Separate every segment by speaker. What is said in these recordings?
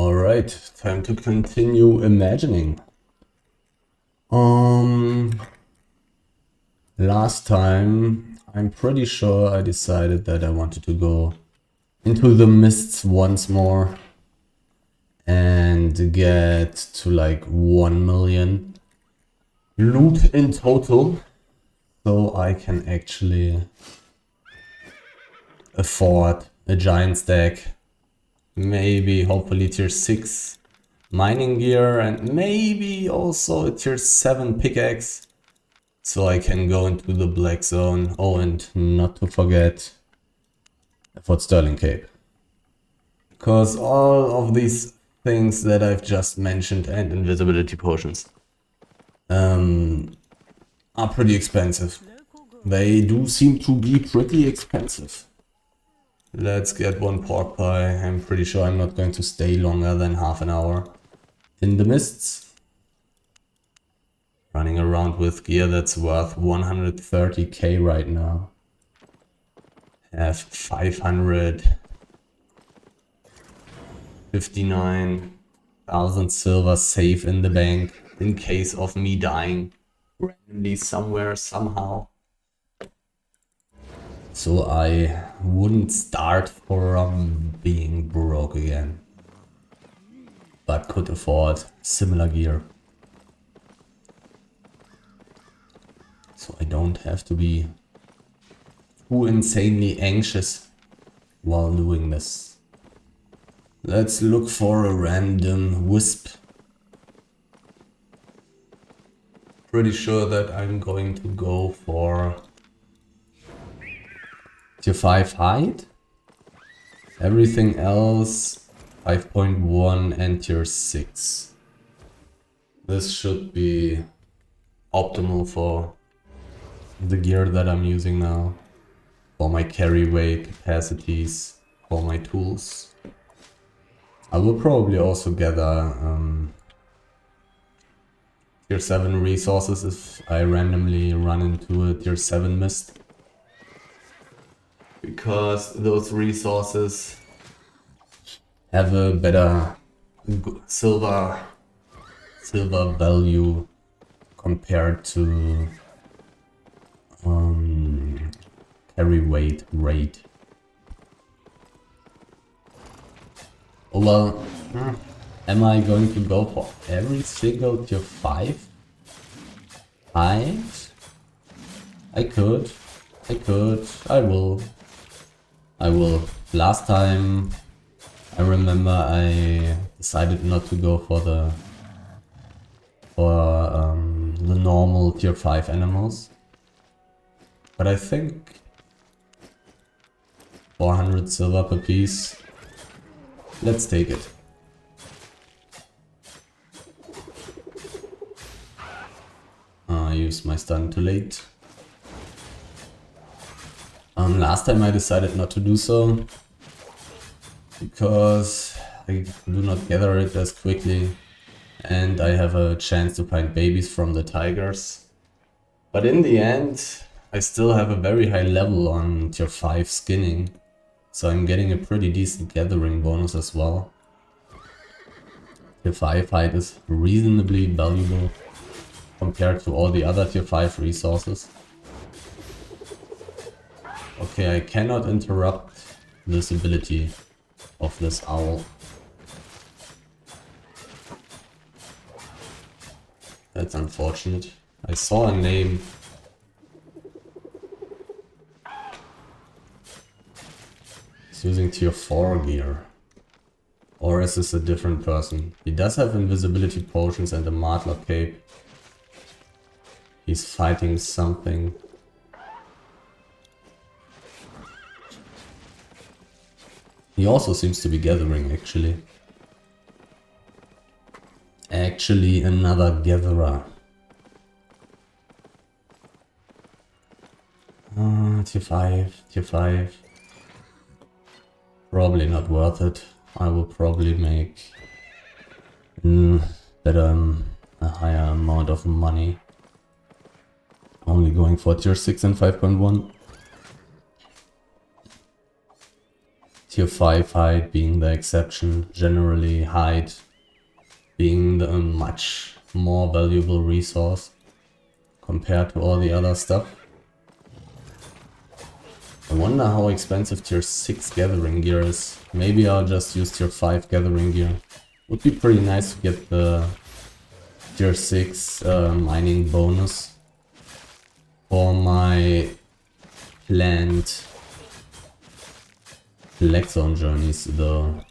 Speaker 1: Alright, time to continue imagining. Last time, I'm pretty sure I decided that I wanted to go into the mists once more and get to like 1 million loot in total, so I can actually afford a giant stack, maybe hopefully tier 6 mining gear, and maybe also a tier 7 pickaxe, so I can go into the black zone. Oh, and not to forget Fort Sterling Cape. Because all of these things that I've just mentioned and invisibility potions are pretty expensive. They do seem to be pretty expensive. Let's get one pork pie. I'm pretty sure I'm not going to stay longer than half an hour in the mists. Running around with gear that's worth 130k right now. Have 559,000 silver safe in the bank in case of me dying randomly somewhere somehow. So I wouldn't start from being broke again, but could afford similar gear. So I don't have to be too insanely anxious while doing this. Let's look for a random wisp. Pretty sure that I'm going to go for tier 5 hide. Everything else 5.1 and tier 6. This should be optimal for the gear that I'm using now, for my carry weight capacities, for my tools. I will probably also gather tier 7 resources if I randomly run into a tier 7 mist, because those resources have a better silver value compared to carry weight rate. Oh well, am I going to go for every single tier 5 hide? I could, I will. Last time I remember I decided not to go for the normal tier 5 animals. But I think 400 silver per piece. Let's take it. I used my stun too late. Last time I decided not to do so because I do not gather it as quickly and I have a chance to find babies from the tigers. But in the end, I still have a very high level on tier 5 skinning, so I'm getting a pretty decent gathering bonus as well. Tier 5 hide is reasonably valuable compared to all the other tier 5 resources. Okay, I cannot interrupt this ability of this owl. That's unfortunate. I saw a name. He's using tier 4 gear. Or is this a different person? He does have invisibility potions and a Martlock cape. He's fighting something. He also seems to be gathering, actually. Actually, another gatherer. Tier 5, tier 5. Probably not worth it. I will probably make a higher amount of money. Only going for tier 6 and 5.1. tier 5 hide being the exception, generally hide being the much more valuable resource compared to all the other stuff. I wonder how expensive tier 6 gathering gear is. Maybe I'll just use tier 5 gathering gear. Would be pretty nice to get the tier 6 mining bonus for my planned Black Zone journeys though.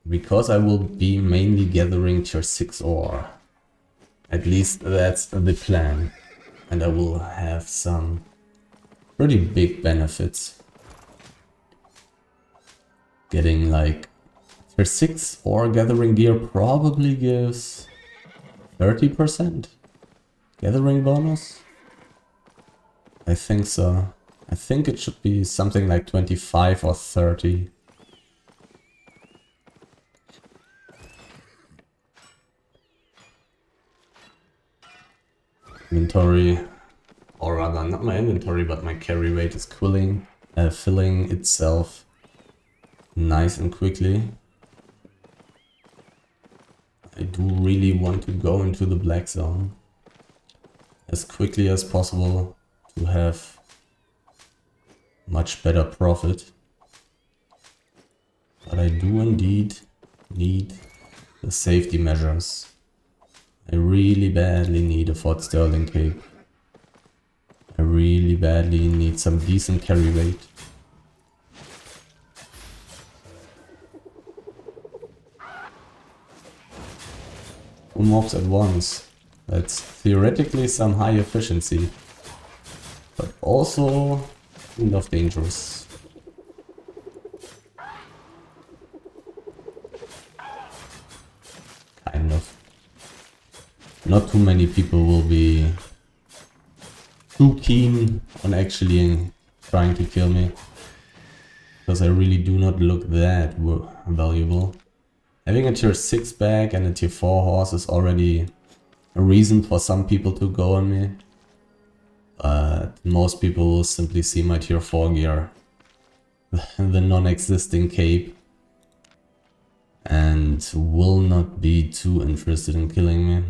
Speaker 1: Because I will be mainly gathering tier 6 ore. At least that's the plan. And I will have some pretty big benefits. Getting like tier 6 ore gathering gear probably gives 30% gathering bonus. I think so. I think it should be something like 25 or 30. Inventory, or rather not my inventory, but my carry rate is filling itself nice and quickly. I do really want to go into the Black Zone as quickly as possible to have much better profit. But I do indeed need the safety measures. I really badly need a Fort Sterling cape. I really badly need some decent carry rate. Two mobs at once. That's theoretically some high efficiency, but also kind of dangerous. Kind of. Not too many people will be too keen on actually trying to kill me, because I really do not look that valuable. Having a tier 6 bag and a tier 4 horse is already a reason for some people to go on me. But most people will simply see my tier 4 gear, the non-existing cape, and will not be too interested in killing me.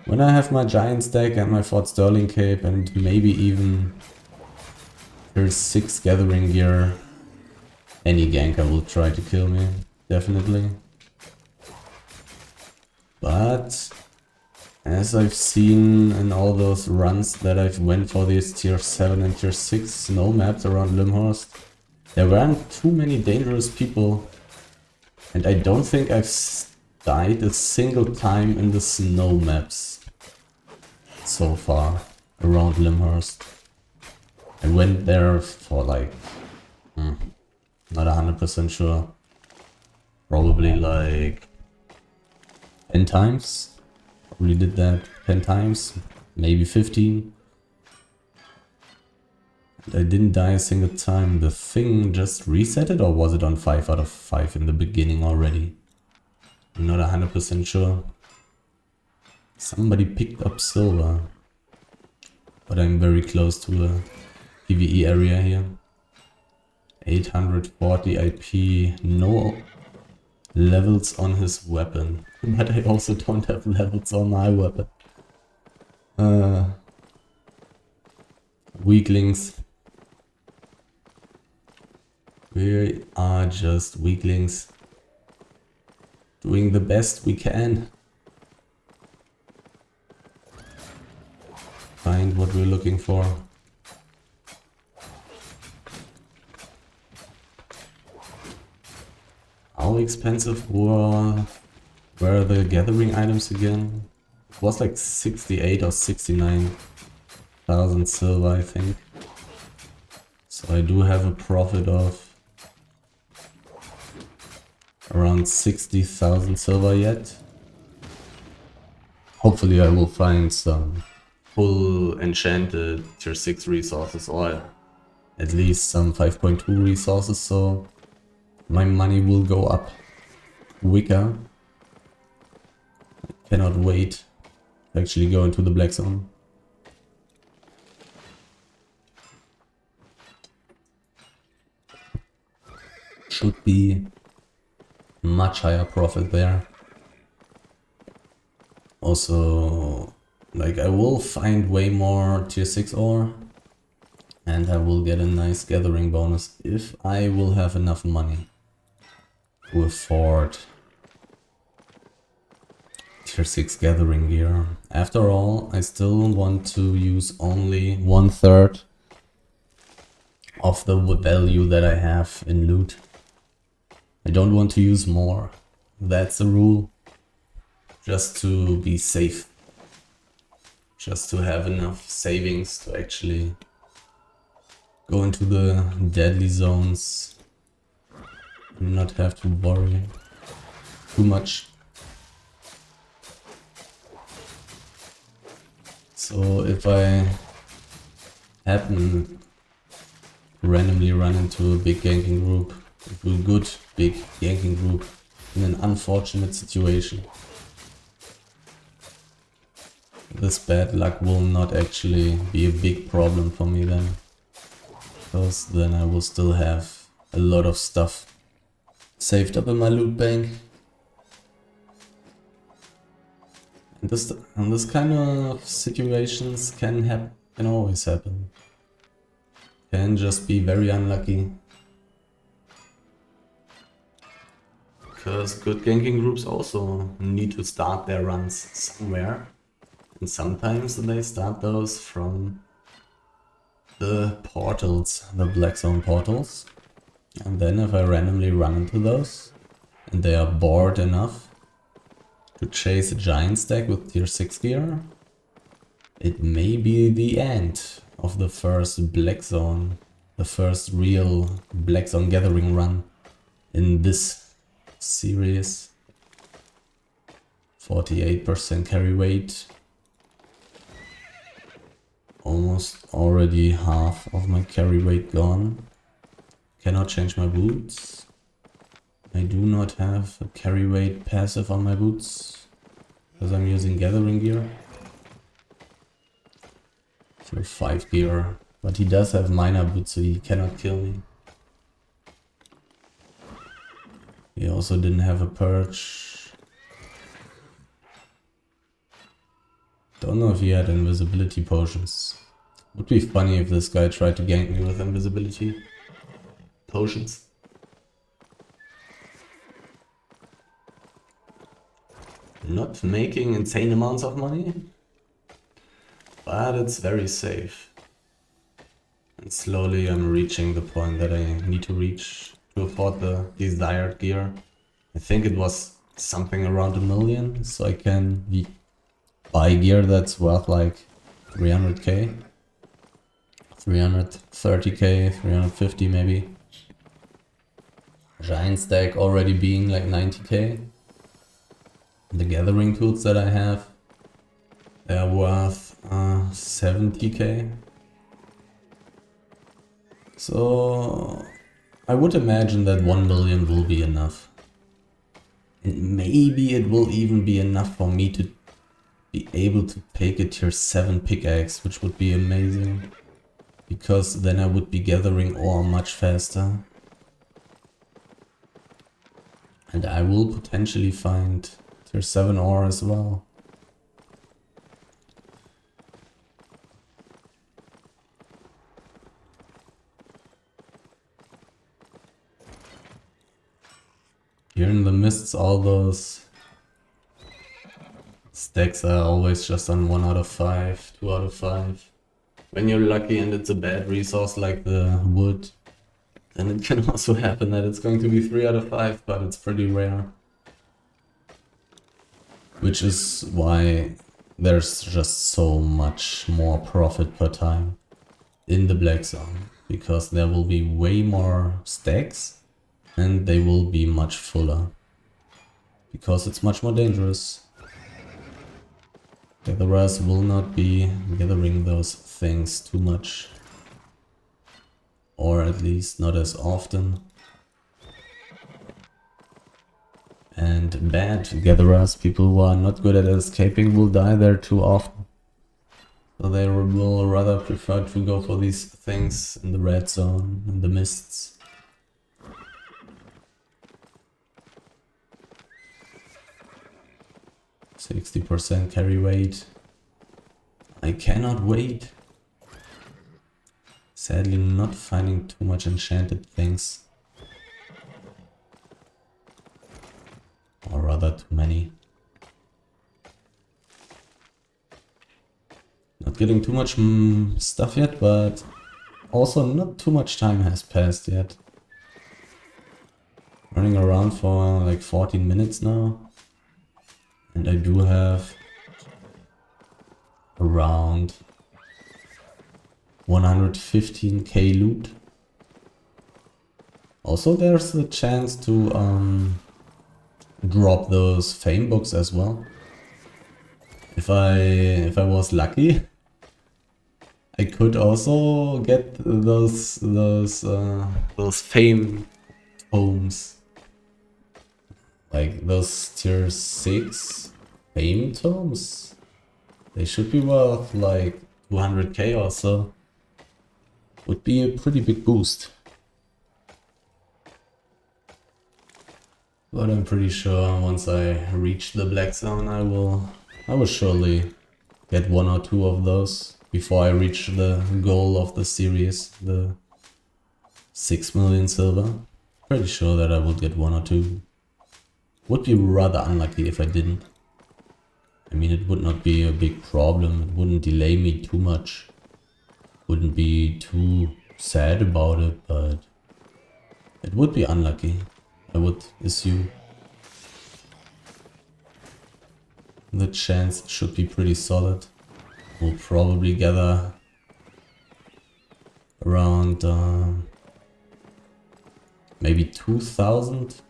Speaker 1: When I have my giant stack and my Fort Sterling cape and maybe even tier 6 gathering gear, any ganker will try to kill me, definitely. But as I've seen in all those runs that I've went for these tier 7 and tier 6 snow maps around Lymhurst, there weren't too many dangerous people, and I don't think I've died a single time in the snow maps so far around Lymhurst. I went there for like, not 100% sure, probably like 10 times. Probably did that 10 times, maybe 15. And I didn't die a single time. The thing just resetted, or was it on 5 out of 5 in the beginning already? I'm not 100% sure. Somebody picked up silver, but I'm very close to the PvE area here. 840 IP, no levels on his weapon, but I also don't have levels on my weapon. Weaklings. We are just weaklings, doing the best we can. Find what we're looking for. How expensive were the gathering items again? It was like 68 or 69,000 silver, I think. So I do have a profit of around 60,000 silver yet. Hopefully I will find some full enchanted tier 6 resources, or at least some 5.2 resources, so my money will go up quicker. I cannot wait to actually go into the Black Zone. should be much higher profit there. Also, like, I will find way more tier 6 ore, and I will get a nice gathering bonus if I will have enough money to afford tier 6 gathering gear. After all, I still want to use only 1/3 of the value that I have in loot. I don't want to use more. That's a rule. Just to be safe. Just to have enough savings to actually go into the deadly zones and not have to worry too much. So if I happen to randomly run into a big ganking group, into a good big ganking group in an unfortunate situation, this bad luck will not actually be a big problem for me then. Because then I will still have a lot of stuff saved up in my loot bank. And this kind of situations can always happen. Can just be very unlucky. Because good ganking groups also need to start their runs somewhere. And sometimes they start those from the portals, the black zone portals. And then if I randomly run into those and they are bored enough to chase a giant stack with tier 6 gear, it may be the end of the first black zone, the first real black zone gathering run in this series. 48% carry weight. Almost already half of my carry weight gone. Cannot change my boots. I do not have a carry weight passive on my boots because I'm using gathering gear. So 5 gear, but he does have minor boots, so he cannot kill me. He also didn't have a perch. Don't know if he had invisibility potions. Would be funny if this guy tried to gank me with invisibility potions. Not making insane amounts of money, but it's very safe. And slowly I'm reaching the point that I need to reach to afford the desired gear. I think it was something around 1 million, so I can buy gear that's worth like 300k, 330k, 350 maybe. Giant stack already being like 90k. The gathering tools that I have, they are worth 70k. So I would imagine that 1 million will be enough. And maybe it will even be enough for me to be able to take a tier 7 pickaxe, which would be amazing. Because then I would be gathering ore much faster. And I will potentially find tier 7 ore as well. Here in the mists, all those stacks are always just on 1 out of 5, 2 out of 5. When you're lucky and it's a bad resource like the wood, then it can also happen that it's going to be 3 out of 5, but it's pretty rare. Which is why there's just so much more profit per time in the black zone. Because there will be way more stacks and they will be much fuller. Because it's much more dangerous. Gatherers will not be gathering those things too much. Or at least not as often. And bad gatherers, people who are not good at escaping, will die there too often. So they will rather prefer to go for these things in the red zone, in the mists. 60% carry weight. I cannot wait. Sadly not finding too much enchanted things. Or rather too many. Not getting too much stuff yet, but also not too much time has passed yet. Running around for like 14 minutes now. And I do have around 115k loot. Also there's the chance to drop those fame books as well. If I was lucky, I could also get those fame tomes. Like those tier 6 fame tomes. They should be worth like 200k or so. Would be a pretty big boost. But I'm pretty sure once I reach the black zone I will surely get 1 or 2 of those before I reach the goal of the series, the 6 million silver. Pretty sure that I would get 1 or 2. Would be rather unlucky if I didn't. I mean, it would not be a big problem, it wouldn't delay me too much. Wouldn't be too sad about it, but it would be unlucky, I would assume. The chance should be pretty solid. We'll probably gather around maybe 2,000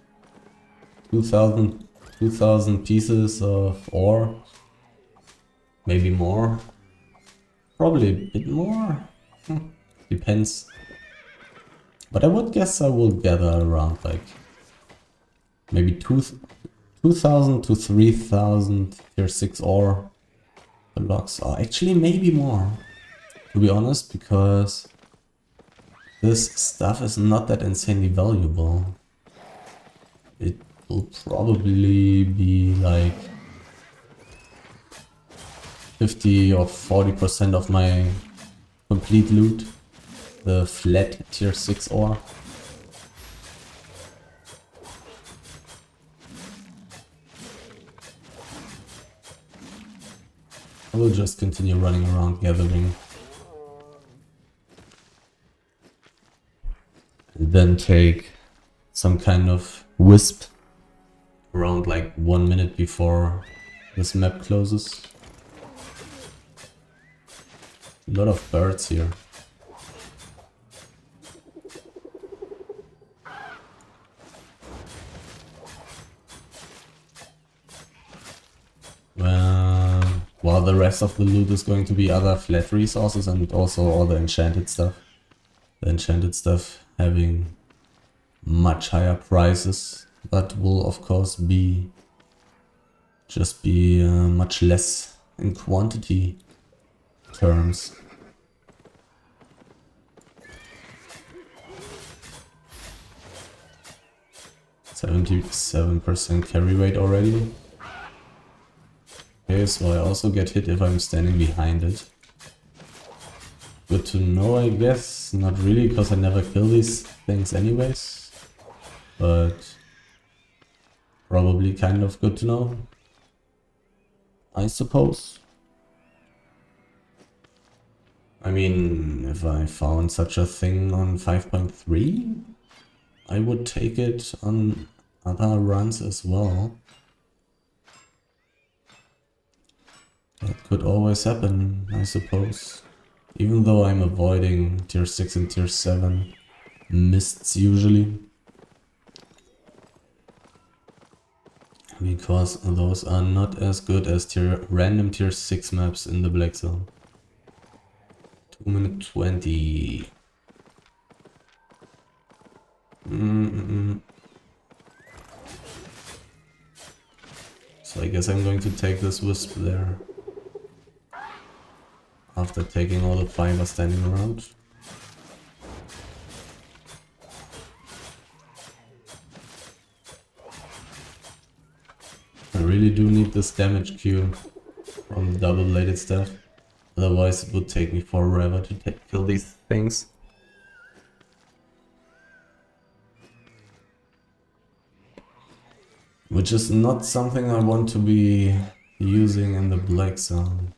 Speaker 1: pieces of ore. Maybe more. Probably a bit more. Depends. But I would guess I will gather around like maybe 2,000 to 3,000 tier 6 ore blocks. Or actually maybe more, to be honest, because this stuff is not that insanely valuable. It will probably be like 50 or 40% of my complete loot. The flat tier 6 ore. I will just continue running around gathering. And then take some kind of wisp around like 1 minute before this map closes. A lot of birds here. While the rest of the loot is going to be other flat resources and also all the enchanted stuff. The enchanted stuff having much higher prices, but will of course be much less in quantity terms. %77% carry rate already. Okay, so I also get hit if I'm standing behind it. Good to know, I guess. Not really, because I never kill these things anyways. But probably kind of good to know, I suppose. I mean, if I found such a thing on 5.3, I would take it on other runs as well. That could always happen, I suppose. Even though I'm avoiding tier 6 and tier 7 mists usually. Because those are not as good as random tier 6 maps in the Black Zone. 2 minute 20. So I guess I'm going to take this wisp there. After taking all the fiber standing around. I really do need this damage Q from the double-bladed staff. Otherwise it would take me forever to kill these things. Which is not something I want to be using in the black zone.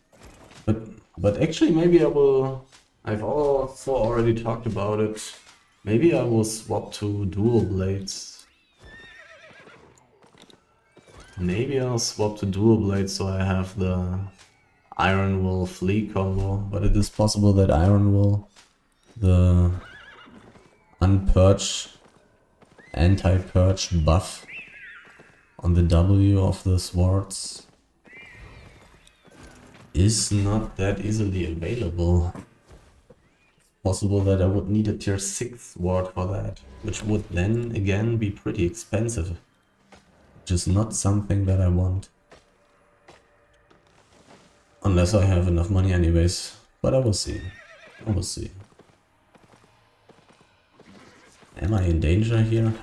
Speaker 1: But actually maybe I will... I've also already talked about it. Maybe I will swap to dual blades. Maybe I'll swap to dual blades so I have the Iron Wool Flea combo. But it is possible that Iron Wool, the unpurge, anti-purge buff on the W of the swords is not that easily available. Possible that I would need a tier 6 sword for that, which would then again be pretty expensive, which is not something that I want. Unless I have enough money anyways, but I will see. I will see. Am I in danger here?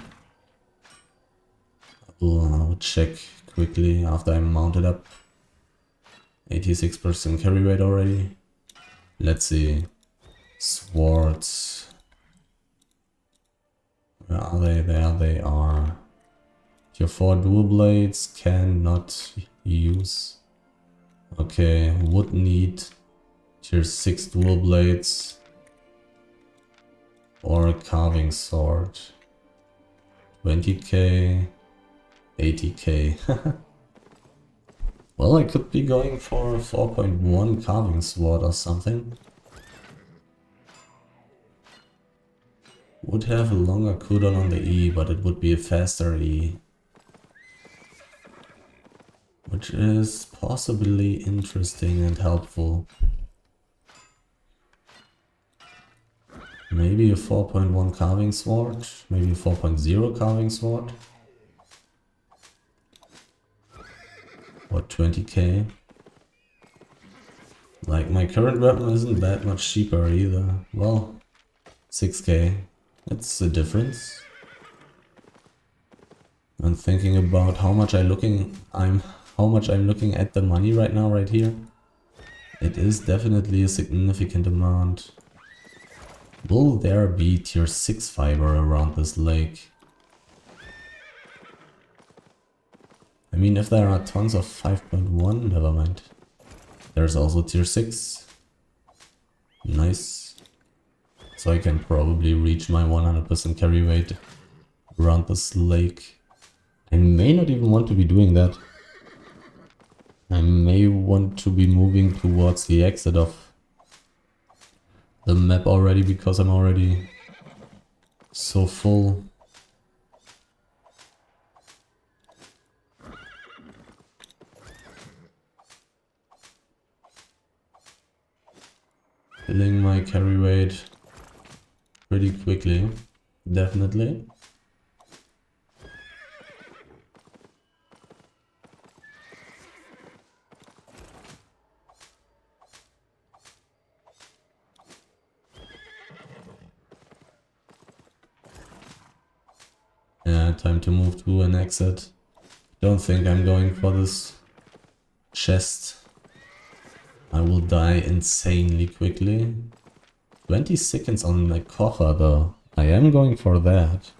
Speaker 1: I'll check quickly after I'm mounted up. 86% carry rate already. Let's see. Swords. Where are they? There they are. Tier 4 dual blades cannot use. Okay, would need tier 6 dual blades or a carving sword. 20k, 80k. Well, I could be going for a 4.1 carving sword or something. Would have a longer cooldown on the E, but it would be a faster E. Which is possibly interesting and helpful. Maybe a 4.1 carving sword, maybe a 4.0 carving sword. Or 20k. Like, my current weapon isn't that much cheaper either. Well, 6k. That's the difference. I'm thinking about how much I'm looking at the money right now, right here. It is definitely a significant amount. Will there be tier 6 fiber around this lake? I mean, if there are tons of 5.1, never mind. There's also tier 6. Nice. So I can probably reach my 100% carry weight around this lake. I may not even want to be doing that. I may want to be moving towards the exit of the map already, because I'm already so full. Filling my carry weight pretty quickly, definitely. Yeah, time to move to an exit. Don't think I'm going for this chest. I will die insanely quickly. 20 seconds on my coffer though. I am going for that.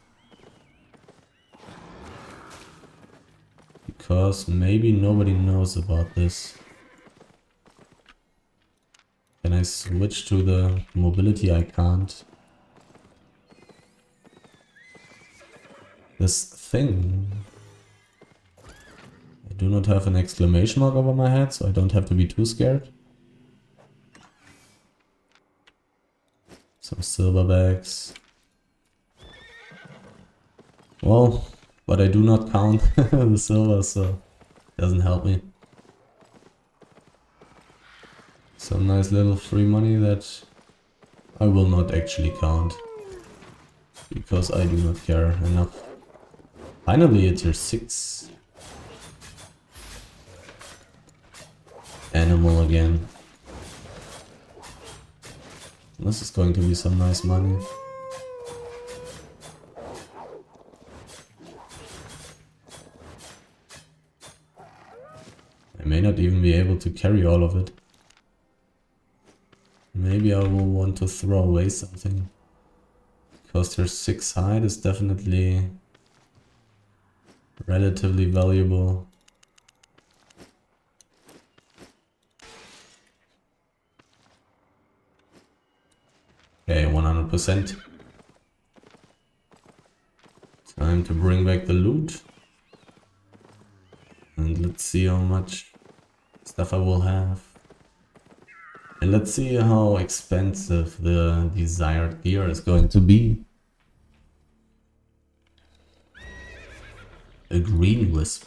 Speaker 1: Because maybe nobody knows about this. Can I switch to the mobility? I can't. This thing. I do not have an exclamation mark over my head, so I don't have to be too scared. Some silver bags. Well, but I do not count the silver, so it doesn't help me. Some nice little free money that I will not actually count, because I do not care enough. Finally a tier 6 animal again. This is going to be some nice money. I may not even be able to carry all of it. Maybe I will want to throw away something. Because their 6 height is definitely relatively valuable. Okay, 100%. Time to bring back the loot. And let's see how much stuff I will have. And let's see how expensive the desired gear is going to be. A green wisp.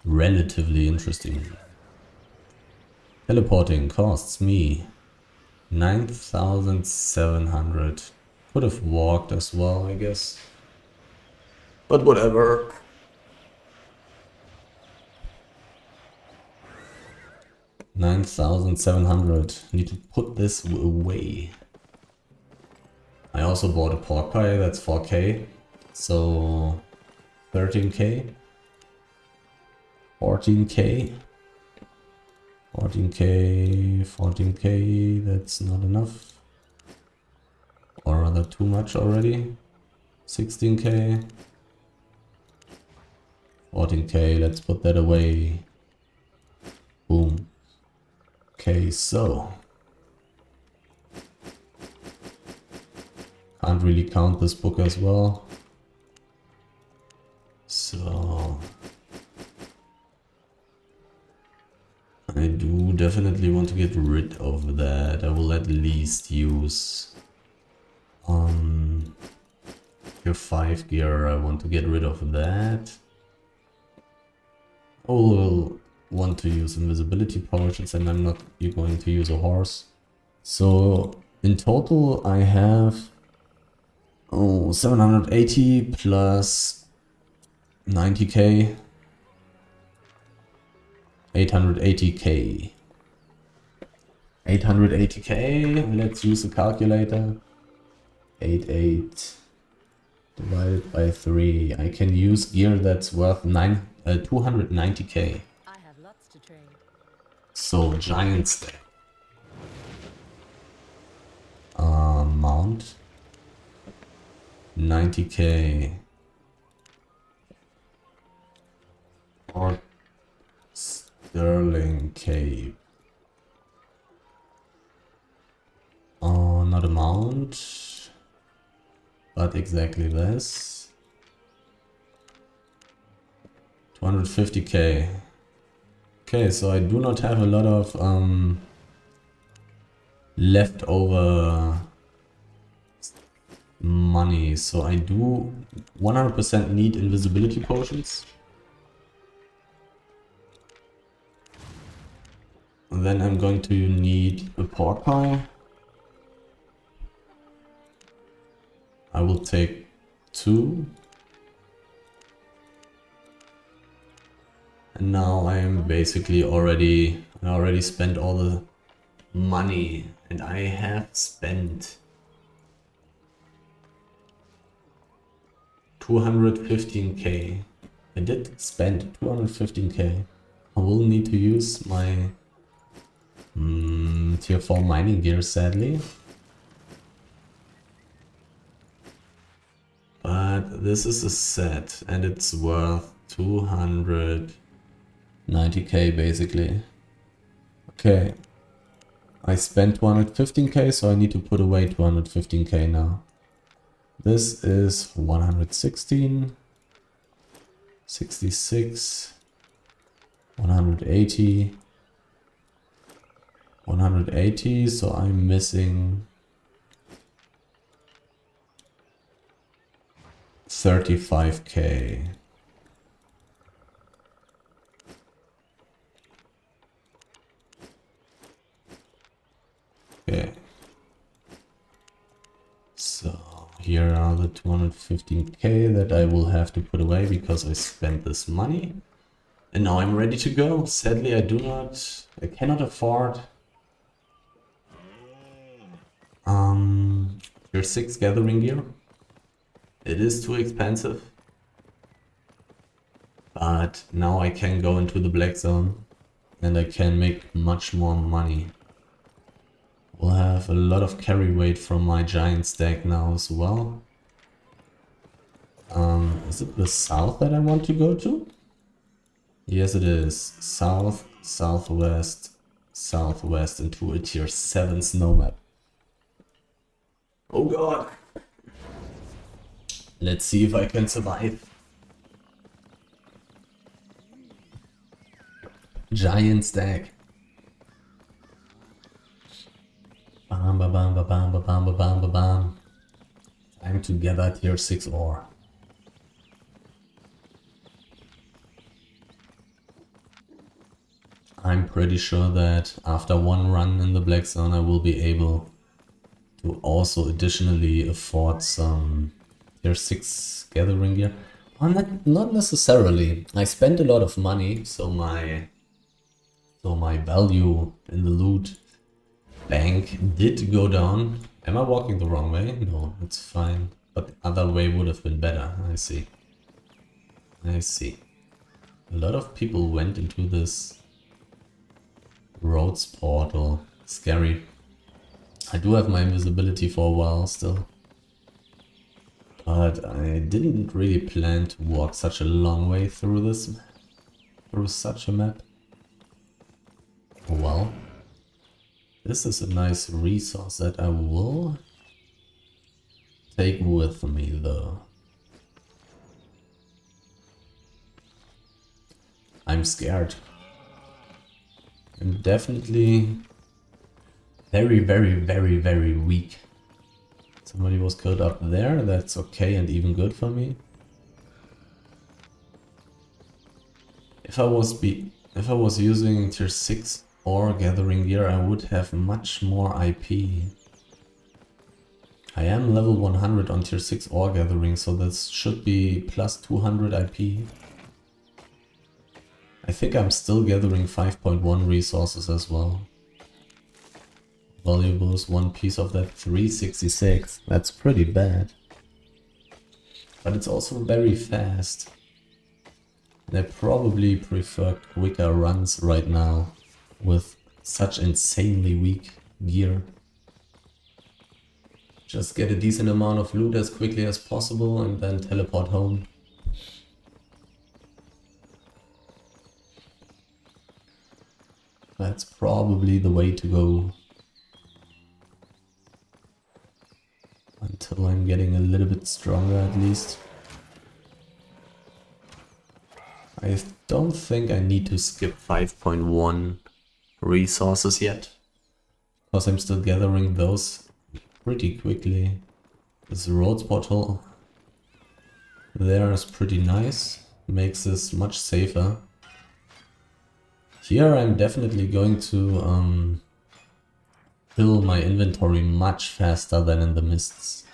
Speaker 1: Relatively interesting. Teleporting costs me 9,700. Could have walked as well, I guess. But whatever. 9,700. Need to put this away. I also bought a pork pie, that's 4k. So 13k. 14k. 14k. 14k. That's not enough. Or rather too much already. 16k. 14k. Let's put that away. Boom. Okay, so can't really count this book as well. So I do definitely want to get rid of that. I will at least use your 5 gear. I want to get rid of that. I will want to use invisibility potions, and I'm not going to use a horse. So in total I have 780 plus 90k, 880k. 880k, let's use a calculator. 88 divided by 3. I can use gear that's worth 290k.
Speaker 2: I have lots to trade.
Speaker 1: So giant stack. Mount 90k. Or sterling cape. Not a mount, but exactly this. 250k. Okay, so I do not have a lot of leftover money, so I do 100% need invisibility potions. And then I'm going to need a pork pie. I will take 2. And now I am basically I already spent all the money, and I have spent 215k. I did spend 215k. I will need to use my tier 4 mining gear, sadly. But this is a set, and it's worth 290k basically. Okay. I spent 215k, so I need to put away 215k now. This is 116, 66, 180, 180, so I'm missing 35k. Okay. So here are the 215k that I will have to put away because I spent this money. And now I'm ready to go. Sadly, I cannot afford your 6 gathering gear. It is too expensive. But now I can go into the black zone and I can make much more money. We'll have a lot of carry weight from my giant stack now as well. Is it the south that I want to go to? Yes, it is. South, southwest, southwest into a tier 7 snow map. Oh god! Let's see if I can survive. Giant stack. Bam ba bam ba bam ba bam ba bam ba bam. Time to gather tier 6 ore. I'm pretty sure that after one run in the black zone I will be able to also additionally afford some tier 6 gathering gear. Oh, not necessarily. I spent a lot of money, so my value in the loot bank did go down. Am I walking the wrong way? No, it's fine. But the other way would have been better. I see. I see. A lot of people went into this Lymhurst Portal. Scary. I do have my invisibility for a while still. But I didn't really plan to walk such a long way through such a map. Oh well. This is a nice resource that I will take with me though. I'm scared. I'm definitely very, very, very, very weak. Somebody was killed up there, that's okay and even good for me. If I was using tier 6 ore gathering gear, I would have much more IP. I am level 100 on tier 6 ore gathering, so this should be plus 200 IP. I think I'm still gathering 5.1 resources as well. Valuables, one piece of that 366. That's pretty bad. But it's also very fast. And I probably prefer quicker runs right now with such insanely weak gear. Just get a decent amount of loot as quickly as possible and then teleport home. That's probably the way to go. Until I'm getting a little bit stronger at least. I don't think I need to skip 5.1 resources yet. Because I'm still gathering those pretty quickly. This Lymhurst Portal there is pretty nice. Makes this much safer. Here I'm definitely going to fill my inventory much faster than in the mists.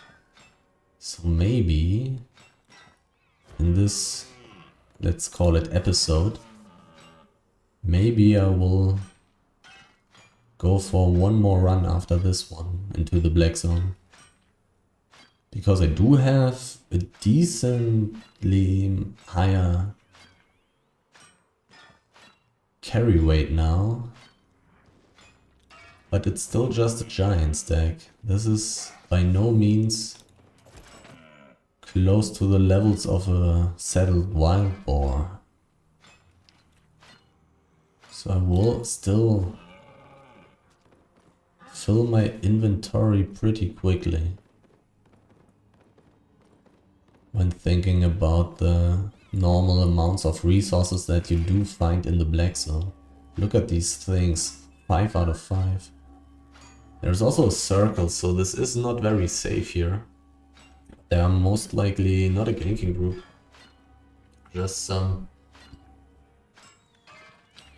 Speaker 1: So maybe in this, let's call it episode, maybe I will go for one more run after this one into the black zone. Because I do have a decently higher carry weight now. But it's still just a giant stack. This is by no means close to the levels of a settled wild boar. So I will still fill my inventory pretty quickly when thinking about the normal amounts of resources that you do find in the black zone. Look at these things, 5 out of 5. There's also a circle, so this is not very safe here. They are most likely not a ganking group, just some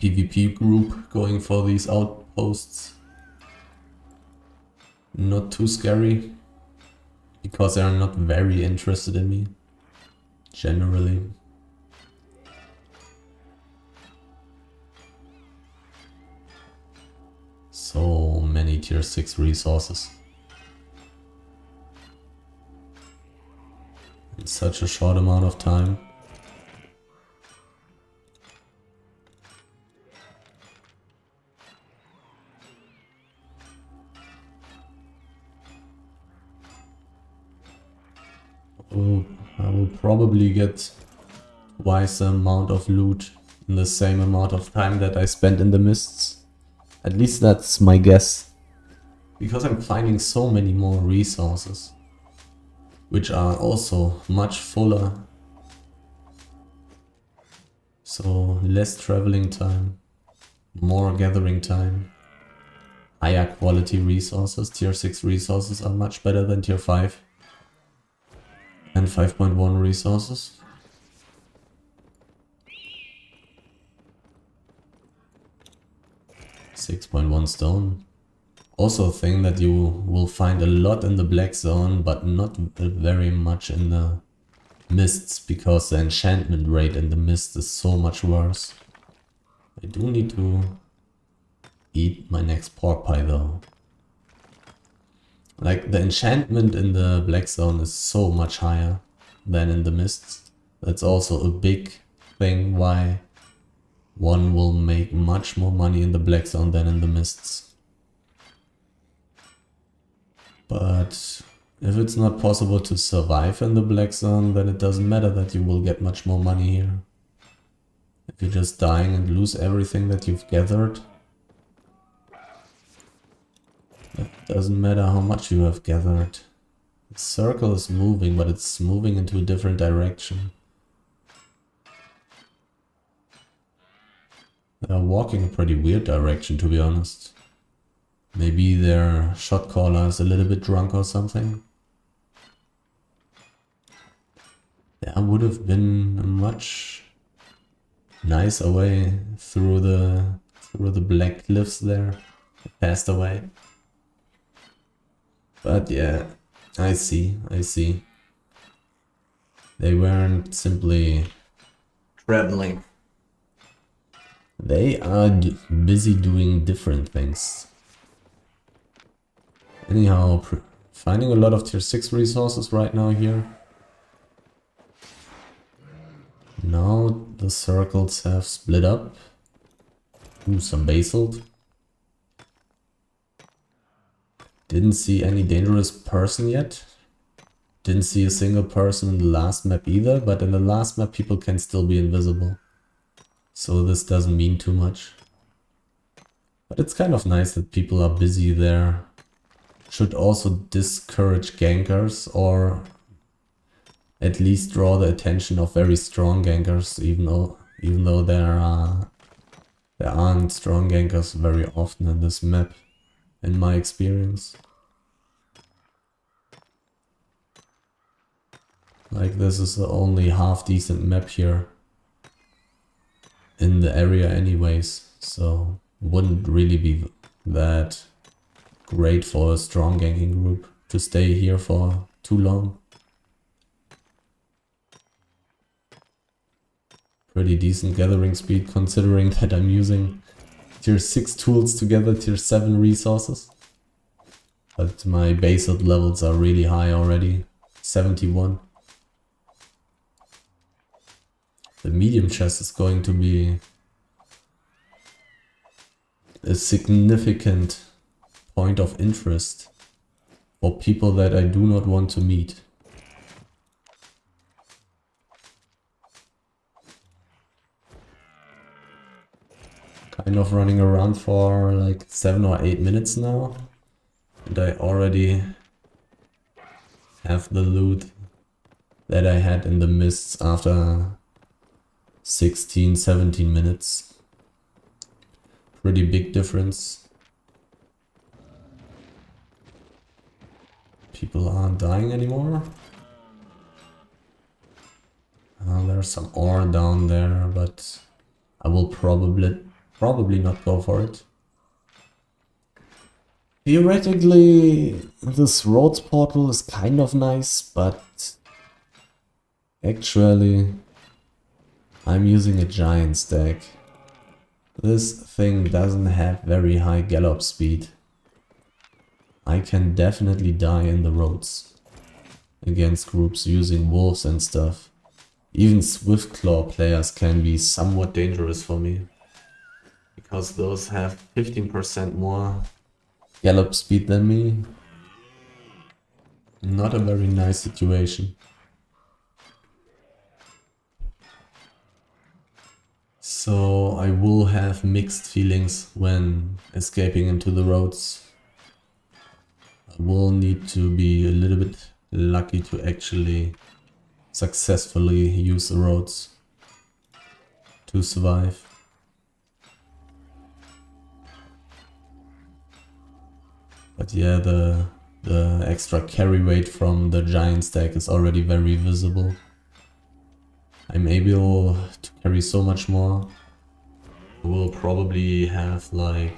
Speaker 1: PvP group going for these outposts. Not too scary, because they are not very interested in me, generally. So many tier 6 resources. In such a short amount of time. could probably get twice the amount of loot in the same amount of time that I spent in the mists. At least that's my guess. Because I'm finding so many more resources, which are also much fuller. So less traveling time, more gathering time, higher quality resources. Tier 6 resources are much better than tier 5 and 5.1 resources. .1 stone. Also a thing that you will find a lot in the black zone, but not very much in the mists, because the enchantment rate in the mist is so much worse. I do need to eat my next pork pie though. Like, the enchantment in the black zone is so much higher than in the mists. That's also a big thing why one will make much more money in the black zone than in the mists. But if it's not possible to survive in the black zone, then it doesn't matter that you will get much more money here. If you're just dying and lose everything that you've gathered, it doesn't matter how much you have gathered. The circle is moving, but it's moving into a different direction. They're walking a pretty weird direction, to be honest. Maybe their shot caller is a little bit drunk or something. There would have been a much nicer way through the black cliffs there. It passed away. But yeah, I see. They weren't simply traveling. They are busy doing different things. Anyhow, finding a lot of tier 6 resources right now here. Now the circles have split up. Ooh, some basalt. Didn't see any dangerous person yet. Didn't see a single person in the last map either, but in the last map people can still be invisible. So this doesn't mean too much. But it's kind of nice that people are busy there. Should also discourage gankers, or at least draw the attention of very strong gankers, even though there aren't strong gankers very often in this map, in my experience. Like, this is the only half decent map here in the area anyways, so wouldn't really be that great for a strong ganking group to stay here for too long. Pretty decent gathering speed considering that I'm using tier 6 tools to gather tier 7 resources. But my basalt levels are really high already, 71. The medium chest is going to be a significant point of interest for people that I do not want to meet. Kind of running around for like 7 or 8 minutes now, and I already have the loot that I had in the mists after 16, 17 minutes. Pretty big difference. People aren't dying anymore. There's some ore down there, but I will probably not go for it. Theoretically, this Lymhurst Portal is kind of nice, but actually I'm using a giant stack. This thing doesn't have very high gallop speed. I can definitely die in the roads against groups using wolves and stuff. Even Swiftclaw players can be somewhat dangerous for me, because those have 15% more gallop speed than me. Not a very nice situation. So I will have mixed feelings when escaping into the roads. I will need to be a little bit lucky to actually successfully use the roads to survive. But yeah, the extra carry weight from the giant stack is already very visible. I'm able to carry so much more. We'll probably have like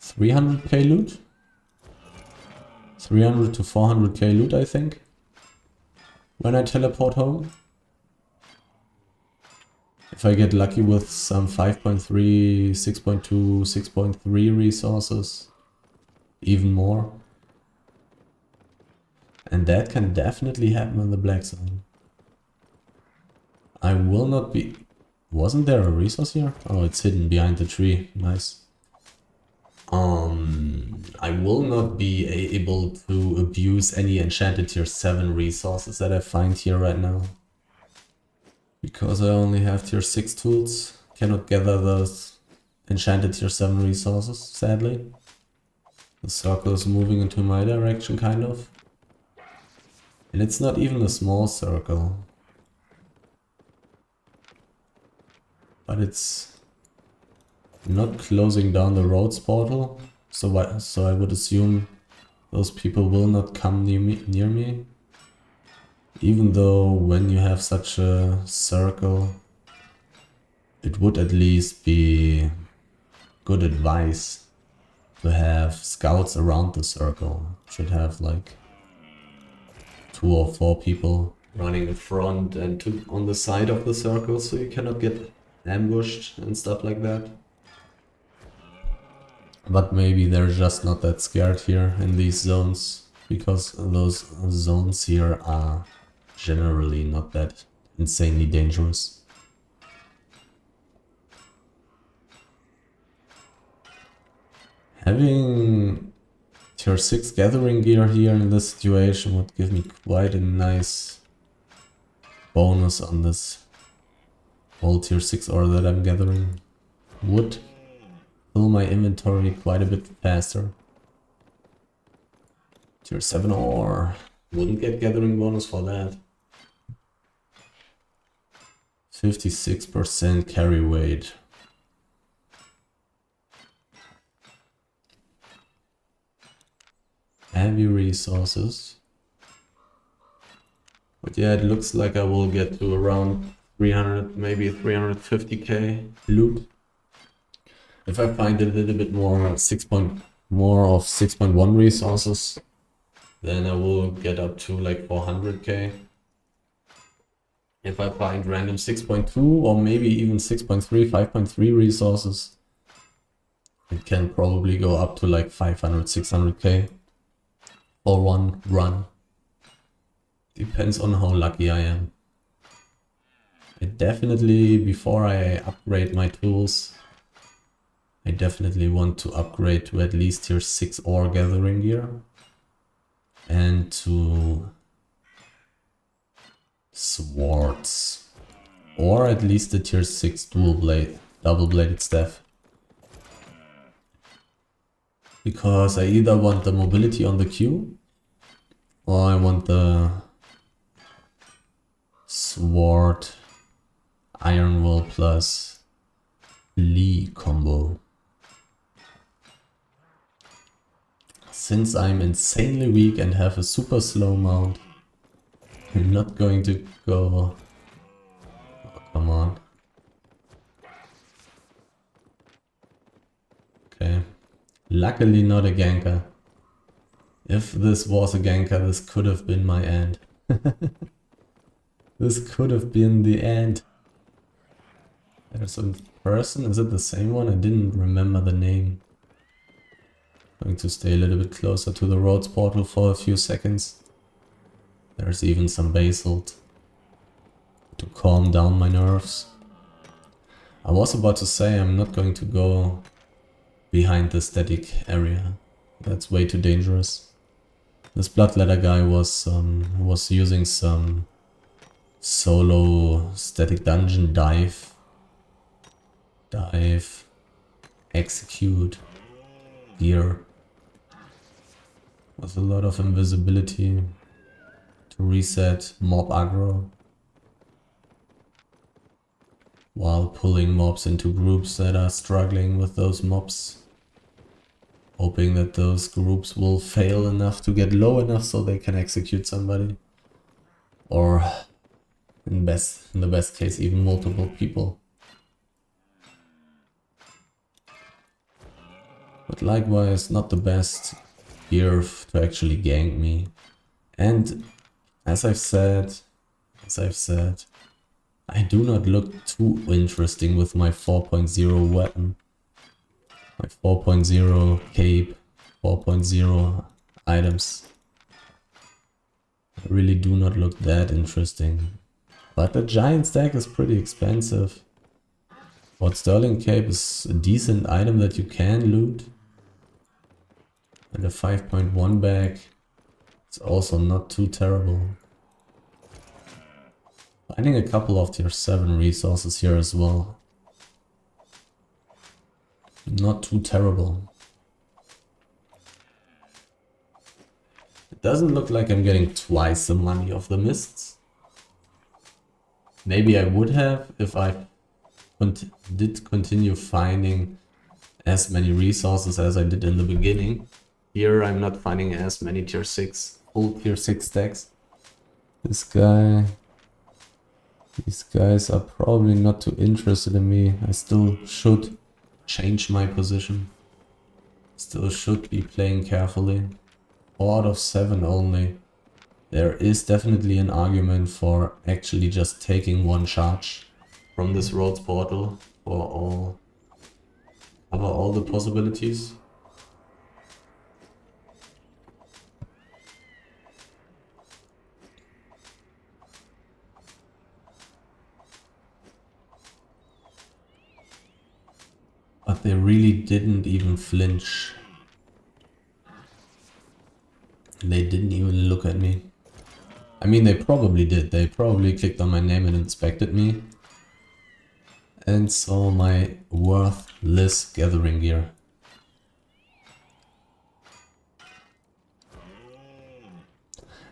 Speaker 1: 300k loot? 300 to 400k loot, I think, when I teleport home. If I get lucky with some 5.3, 6.2, 6.3 resources, even more. And that can definitely happen in the black zone. I will not be... Wasn't there a resource here? Oh, it's hidden behind the tree. Nice. I will not be able to abuse any enchanted tier 7 resources that I find here right now. Because I only have tier 6 tools. Cannot gather those enchanted tier 7 resources, sadly. The circle is moving into my direction, kind of. And it's not even a small circle. But it's not closing down the roads portal. So I would assume those people will not come near me. Even though when you have such a circle, it would at least be good advice to have scouts around the circle. Should have like 2 or 4 people running in front and on the side of the circle, so you cannot get ambushed and stuff like that. But maybe they're just not that scared here in these zones, because those zones here are generally not that insanely dangerous. Having tier 6 gathering gear here in this situation would give me quite a nice bonus on this whole tier 6 ore that I'm gathering. Would fill my inventory quite a bit faster. Tier 7 ore. Wouldn't get gathering bonus for that. 56% carry weight. Heavy resources. But yeah, it looks like I will get to around 300, maybe 350k loot. If I find a little bit more more of 6.1 resources, then I will get up to like 400k. If I find random 6.2 or maybe even 6.3, 5.3 resources, it can probably go up to like 500, 600k for one run. Depends on how lucky I am. I definitely, before I upgrade my tools, I definitely want to upgrade to at least tier 6 ore gathering gear. And to swords. Or at least the tier 6 double-bladed staff. Because I either want the mobility on the queue, or I want the sword iron will plus Lee combo. Since I'm insanely weak and have a super slow mount, I'm not going to go... Oh, come on. Okay. Luckily not a ganker. If this was a ganker, this could have been my end. This could have been the end. There's a person, is it the same one? I didn't remember the name. Going to stay a little bit closer to the roads portal for a few seconds. There's even some basalt to calm down my nerves. I was about to say I'm not going to go behind the static area. That's way too dangerous. This Bloodletter guy was using some solo static dungeon dive, execute gear with a lot of invisibility to reset mob aggro while pulling mobs into groups that are struggling with those mobs, hoping that those groups will fail enough to get low enough so they can execute somebody, or in the best case even multiple people. But likewise not the best gear to actually gank me. And as I've said, I do not look too interesting with my 4.0 weapon. My 4.0 cape, 4.0 items. I really do not look that interesting. But the giant stack is pretty expensive. What Sterling Cape is a decent item that you can loot. And a 5.1 bag is also not too terrible. Finding a couple of tier 7 resources here as well. Not too terrible. It doesn't look like I'm getting twice the money of the mists. Maybe I would have if I did continue finding as many resources as I did in the beginning. Here I'm not finding as many tier 6, full tier 6 stacks. These guys are probably not too interested in me. I still should change my position. Still should be playing carefully. 4 out of 7 only. There is definitely an argument for actually just taking one charge from this Rhodes portal for cover all the possibilities. But they really didn't even flinch. They didn't even look at me. I mean, they probably did. They probably clicked on my name and inspected me. And saw my worthless gathering gear.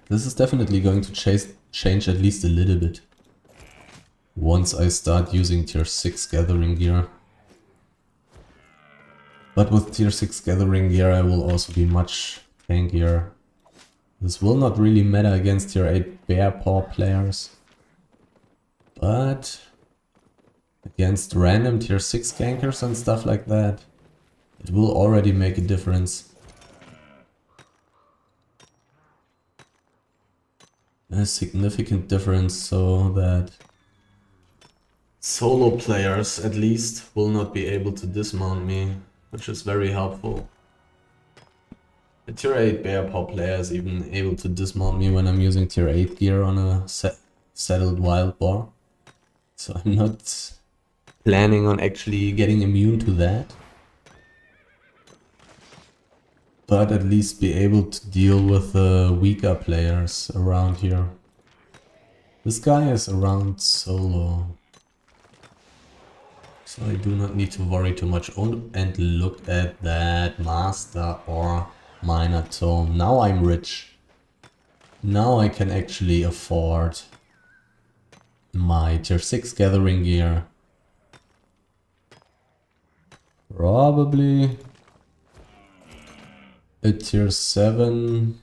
Speaker 1: This is definitely going to change at least a little bit. Once I start using tier 6 gathering gear. But with tier 6 gathering gear I will also be much tankier. This will not really matter against tier 8 bear paw players. But against random tier 6 gankers and stuff like that, it will already make a difference. A significant difference, so that solo players at least will not be able to dismount me, which is very helpful. The tier 8 bear paw player is even able to dismount me when I'm using tier 8 gear on a settled wild boar. So I'm not planning on actually getting immune to that. But at least be able to deal with the weaker players around here. This guy is around solo. So I do not need to worry too much. Oh, and look at that master or minor tome. Now I'm rich. Now I can actually afford my tier 6 gathering gear. Probably a tier 7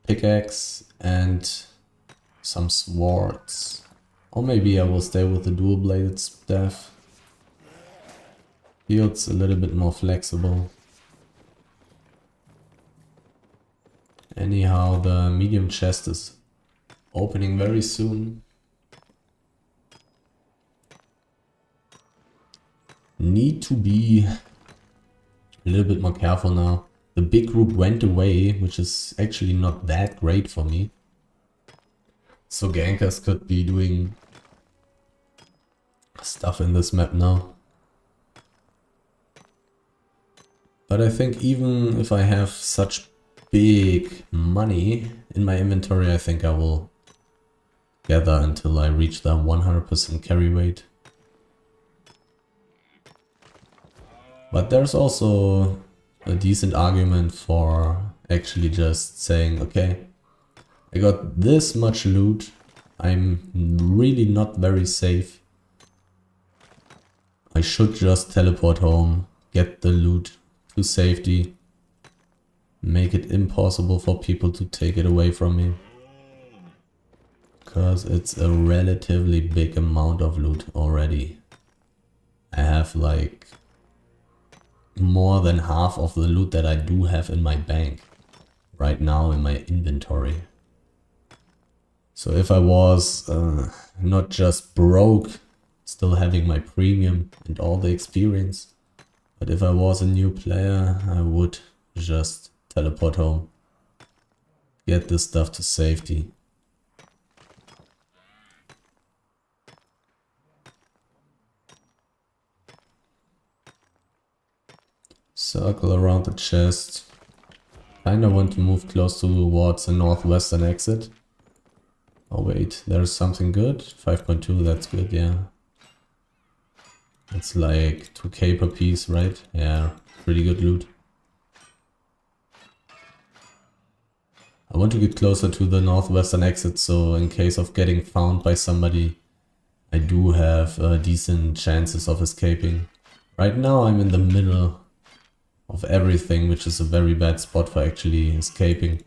Speaker 1: pickaxe and some swords. Or maybe I will stay with the dual bladed staff. Feels a little bit more flexible. Anyhow, the medium chest is opening very soon. Need to be a little bit more careful now. The big group went away, which is actually not that great for me. So gankers could be doing stuff in this map now. But I think even if I have such big money in my inventory, I think I will gather until I reach the 100% carry weight. But there's also a decent argument for actually just saying, okay, I got this much loot, I'm really not very safe. I should just teleport home, get the loot to safety, make it impossible for people to take it away from me. Because it's a relatively big amount of loot already. I have like more than half of the loot that I do have in my bank right now in my inventory. So if I was not just broke, still having my premium and all the experience, but if I was a new player, I would just teleport home, get this stuff to safety. Circle around the chest. Kinda want to move close towards the northwestern exit. Oh wait, there's something good. 5.2, that's good, yeah. It's like 2k per piece, right? Yeah, pretty good loot. I want to get closer to the northwestern exit, so in case of getting found by somebody, I do have decent chances of escaping. Right now I'm in the middle of everything, which is a very bad spot for actually escaping.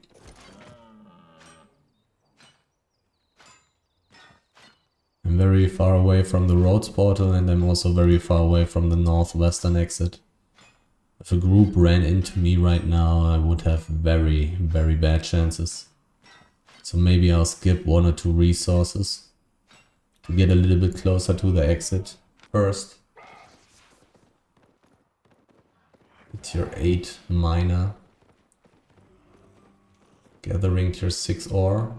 Speaker 1: I'm very far away from the Lymhurst Portal and I'm also very far away from the northwestern exit. If a group ran into me right now, I would have very, very bad chances. So maybe I'll skip 1 or 2 resources to get a little bit closer to the exit first. Tier 8 miner. Gathering tier 6 ore.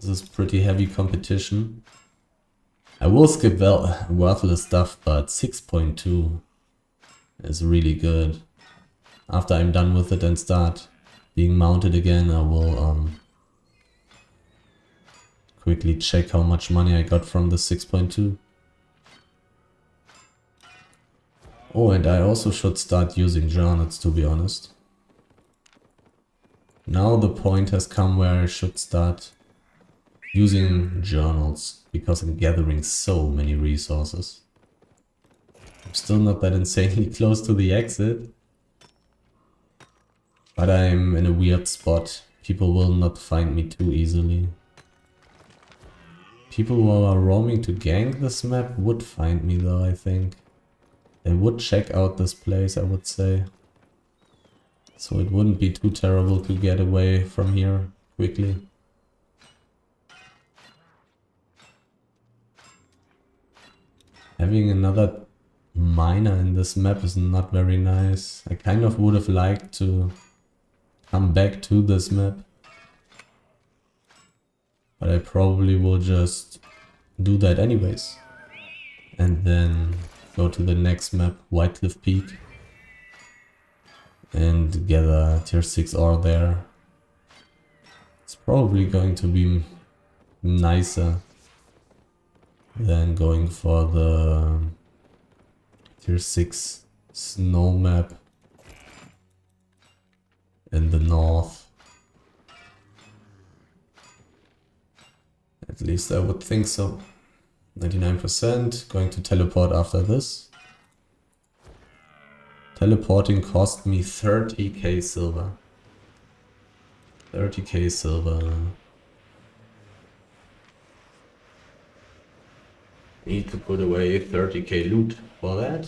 Speaker 1: This is pretty heavy competition. I will skip worthless stuff, but 6.2 is really good. After I'm done with it and start being mounted again, I will quickly check how much money I got from the 6.2. Oh, and I also should start using journals, to be honest. Now the point has come where I should start using journals, because I'm gathering so many resources. I'm still not that insanely close to the exit, but I'm in a weird spot. People will not find me too easily. People who are roaming to gank this map would find me though, I think. They would check out this place, I would say. So it wouldn't be too terrible to get away from here quickly. Having another miner in this map is not very nice. I kind of would have liked to come back to this map. But I probably will just do that anyways. And then go to the next map, Whitecliff Peak. And gather tier 6 ore there. It's probably going to be nicer than going for the tier 6 snow map in the north. At least I would think so. 99%, going to teleport after this. Teleporting cost me 30k silver. 30k silver. Need to put away 30k loot for that.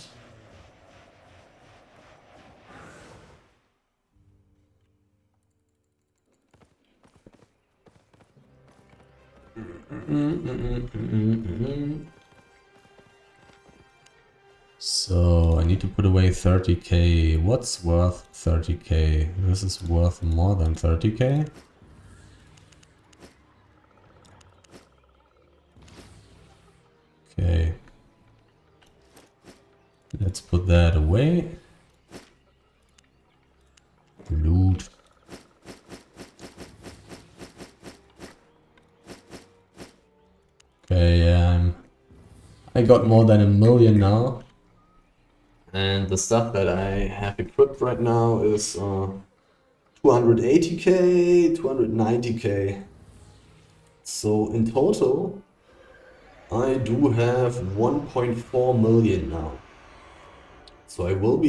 Speaker 1: So I need to put away 30k. What's worth 30k? This is worth more than 30k. Okay. Let's put that away. I got more than 1 million now. And the stuff that I have equipped right now is 280k, 290k. So in total, I do have 1.4 million now. So I will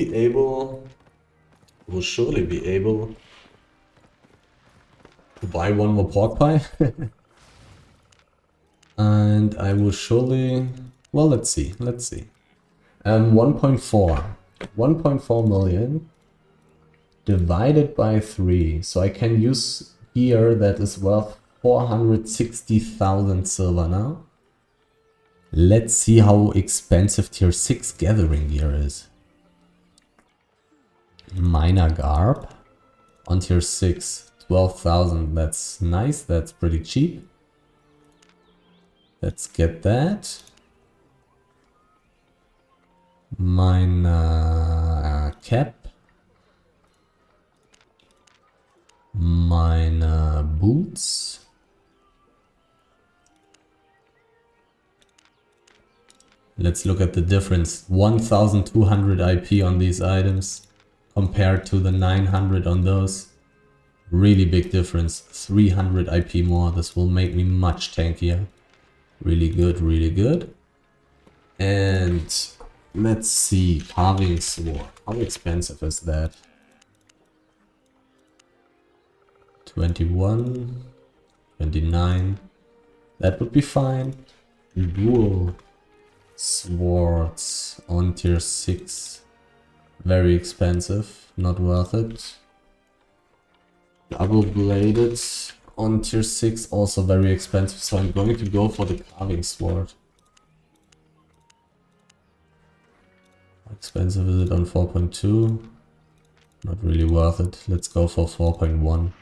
Speaker 1: surely be able to buy one more pork pie. And I will surely, well, let's see. 1.4 million divided by 3. So I can use gear that is worth 460,000 silver now. Let's see how expensive tier 6 gathering gear is. Miner garb on tier 6, 12,000. That's nice, that's pretty cheap. Let's get that. Miner cap. Miner boots. Let's look at the difference. 1200 IP on these items compared to the 900 on those. Really big difference. 300 IP more. This will make me much tankier. Really good, really good. And let's see, carving sword. How expensive is that? 21, 29. That would be fine. Dual swords on tier 6. Very expensive, not worth it. Double bladed on tier 6, also very expensive, so I'm going to go for the carving sword. How expensive is it on 4.2? Not really worth it. Let's go for 4.1.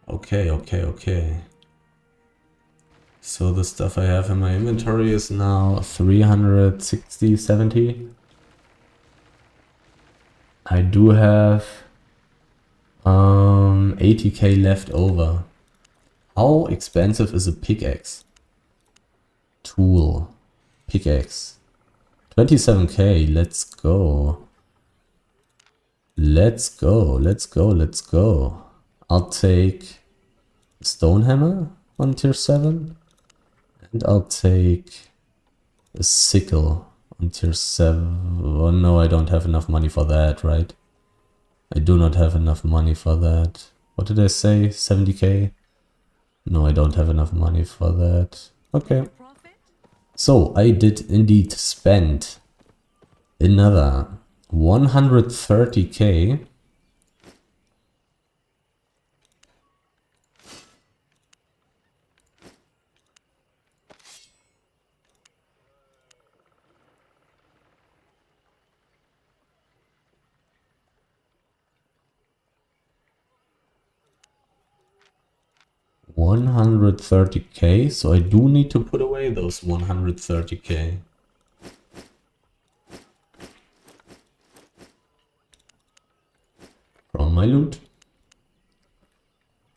Speaker 1: Okay. So the stuff I have in my inventory is now 360, 70. I do have 80k left over. How expensive is a pickaxe? Tool. Pickaxe. 27k. Let's go. Let's go. I'll take a stone hammer on tier 7. And I'll take a sickle on tier 7. Oh no, I don't have enough money for that, right? I do not have enough money for that. What did I say? 70k? No, I don't have enough money for that. Okay. So, I did indeed spend another 130k. $130k, so I do need to put away those 130k. From my loot.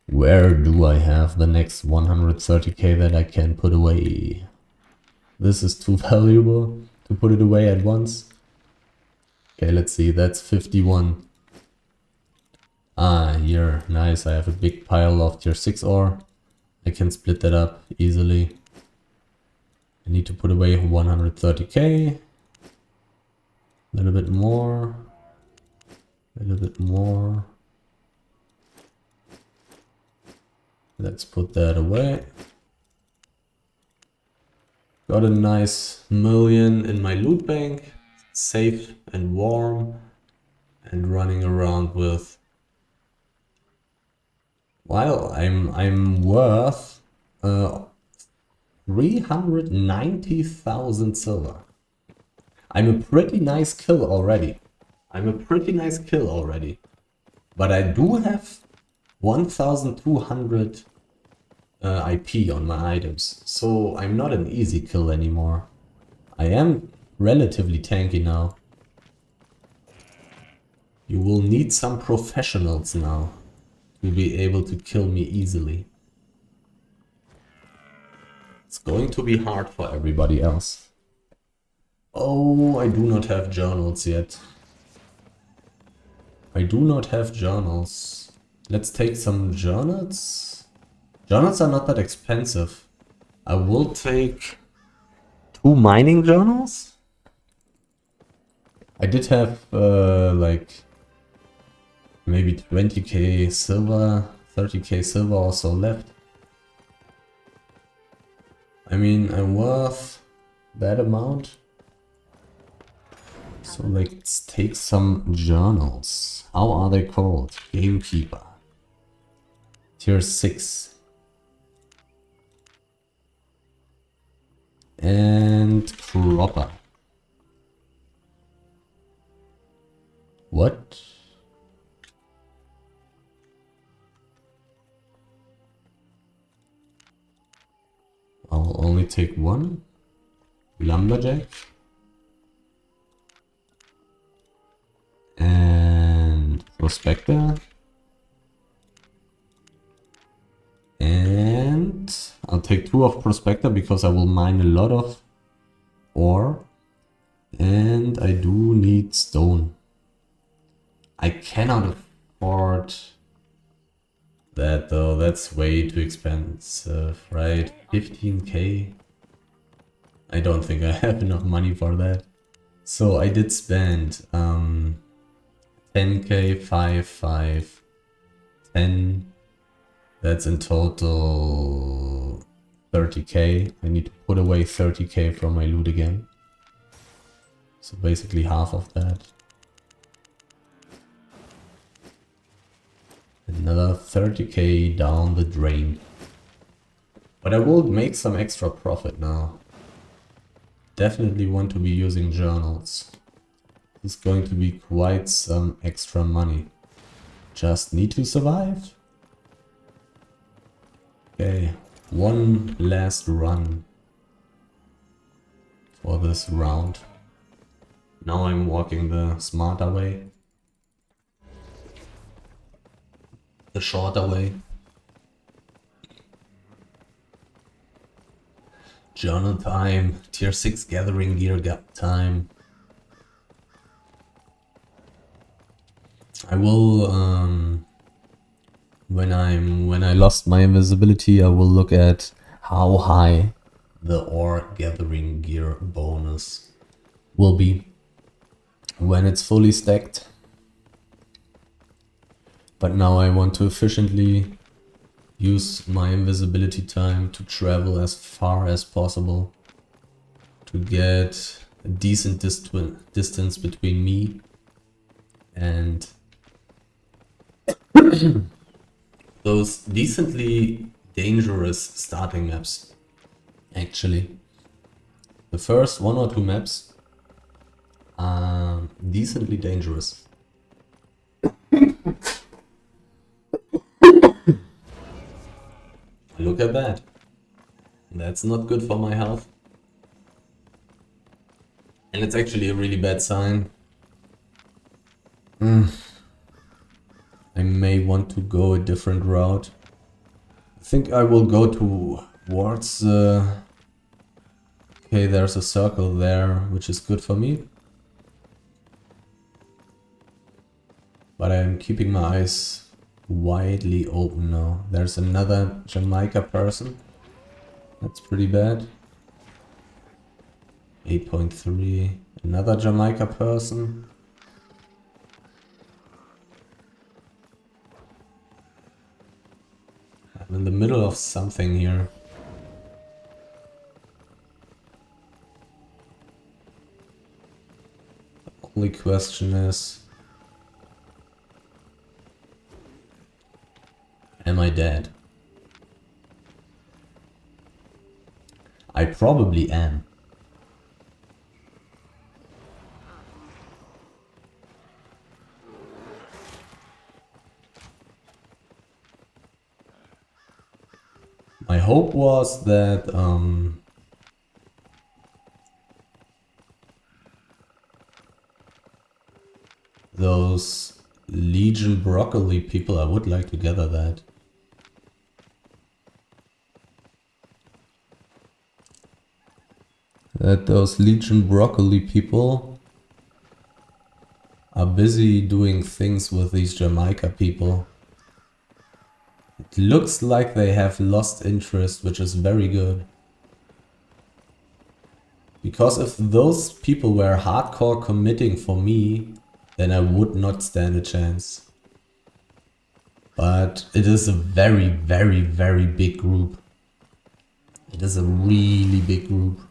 Speaker 1: Where do I have the next 130k that I can put away? This is too valuable to put it away at once. Okay, let's see, that's 51. Ah, here, nice, I have a big pile of tier 6 ore. I can split that up easily. I need to put away 130k. A little bit more. A little bit more. Let's put that away. Got a nice million in my loot bank. Safe and warm. And running around with... Well, I'm worth 390,000 silver. I'm a pretty nice kill already. But I do have 1,200 IP on my items, so I'm not an easy kill anymore. I am relatively tanky now. You will need some professionals now. to be able to kill me easily. It's going to be hard for everybody else. Oh, I do not have journals yet. I do not have journals. Let's take some journals. Journals are not that expensive. I will take 2 mining journals. I did have like maybe 20k silver, 30k silver or so left. I mean, I'm worth that amount. So let's take some journals. How are they called? Gamekeeper. Tier 6. And Cropper. What? I'll only take one. Lumberjack. And Prospector. And I'll take 2 of Prospector because I will mine a lot of ore. And I do need stone. I cannot afford that though, that's way too expensive, right? 15k? I don't think I have enough money for that. So I did spend 10k, 5, 10. That's in total 30k. I need to put away 30k from my loot again. So basically half of that. Another 30k down the drain. But I will make some extra profit now. Definitely want to be using journals. It's going to be quite some extra money. Just need to survive. Okay, one last run for this round. Now I'm walking the smarter way. The shorter way. Journal time. Tier 6 gathering gear gap time. I will when I lost my invisibility, I will look at how high the ore gathering gear bonus will be when it's fully stacked. But now I want to efficiently use my invisibility time to travel as far as possible to get a decent distance between me and those decently dangerous starting maps. Actually, the first 1 or 2 maps are decently dangerous. Look at that. That's not good for my health. And it's actually a really bad sign. I may want to go a different route. I think I will go towards... Okay, there's a circle there, which is good for me. But I'm keeping my eyes widely open now. There's another Jamaica person. That's pretty bad. 8.3. Another Jamaica person. I'm in the middle of something here. The only question is... Am I dead? I probably am. My hope was that those Legion broccoli people, I would like to gather that. That those Legion broccoli people are busy doing things with these Jamaica people. It looks like they have lost interest, which is very good. Because if those people were hardcore committing for me, then I would not stand a chance. But it is a very, very, very big group. It is a really big group.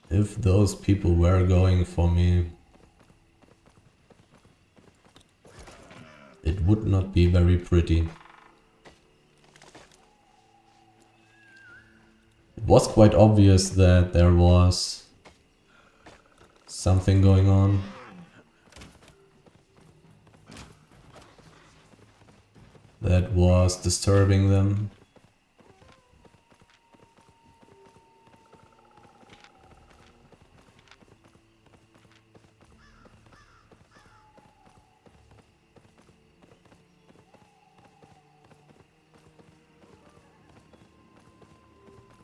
Speaker 1: If those people were going for me, it would not be very pretty. It was quite obvious that there was something going on. That was disturbing them.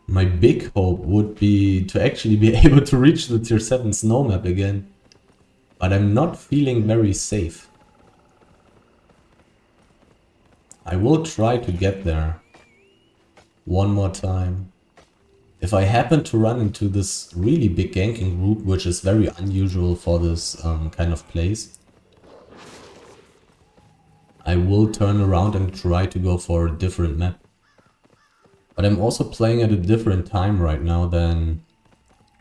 Speaker 1: My big hope would be to actually be able to reach the tier 7 snow map again. But I'm not feeling very safe. I will try to get there one more time. If I happen to run into this really big ganking group, which is very unusual for this kind of place, I will turn around and try to go for a different map. But I'm also playing at a different time right now than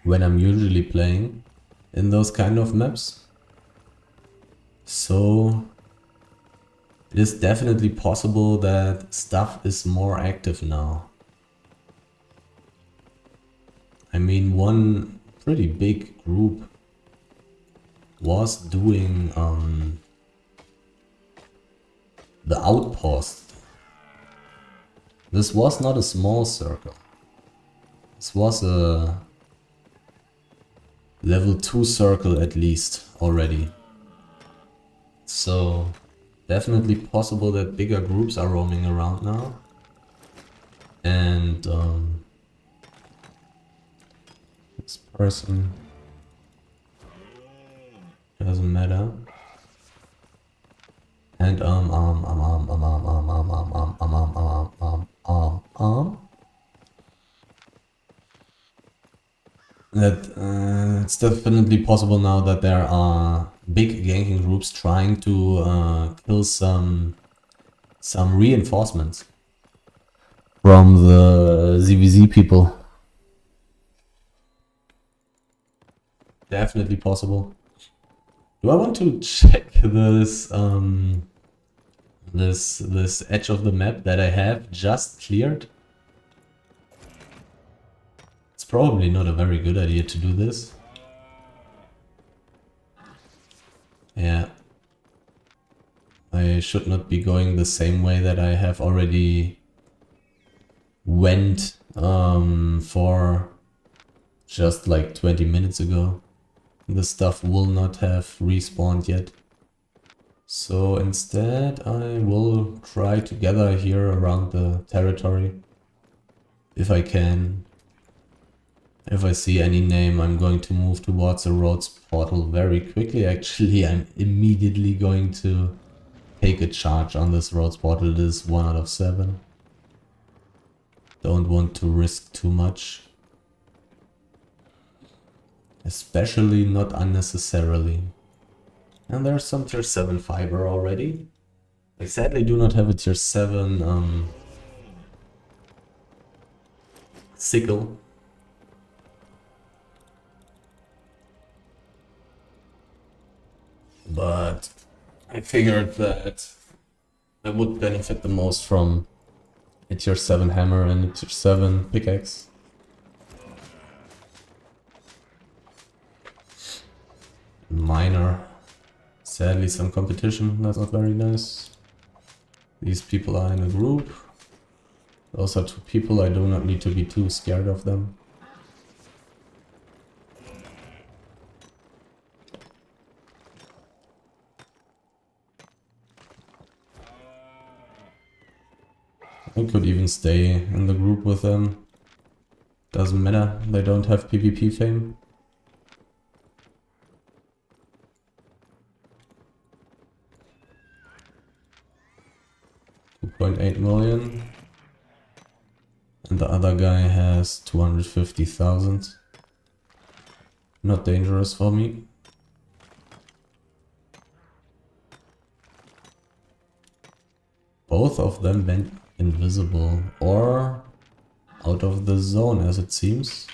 Speaker 1: when I'm usually playing in those kind of maps. So it is definitely possible that stuff is more active now. I mean, one pretty big group was doing the outpost. This was not a small circle. This was a level 2 circle at least already. So definitely possible that bigger groups are roaming around now. And this person doesn't matter. And that it's definitely possible now that there are big ganking groups trying to kill some reinforcements from the ZVZ people. Definitely possible. Do I want to check this this edge of the map that I have just cleared? It's probably not a very good idea to do this. Yeah. I should not be going the same way that I have already went for just like 20 minutes ago. The stuff will not have respawned yet. So instead I will try to gather here around the territory. If I can. If I see any name, I'm going to move towards the Lymhurst Portal very quickly. Actually, I'm immediately going to take a charge on this Lymhurst Portal. It is 1 out of 7. Don't want to risk too much. Especially not unnecessarily. And there's some tier 7 fiber already. I sadly do not have a tier 7 sickle. But I figured that I would benefit the most from a tier 7 hammer and a tier 7 pickaxe. Miner. Sadly some competition, that's not very nice. These people are in a group. Those are two people, I do not need to be too scared of them. I could even stay in the group with them. Doesn't matter, they don't have PvP fame. $2.8 million. And the other guy has 250,000. Not dangerous for me. Both of them went invisible or out of the zone, as it seems.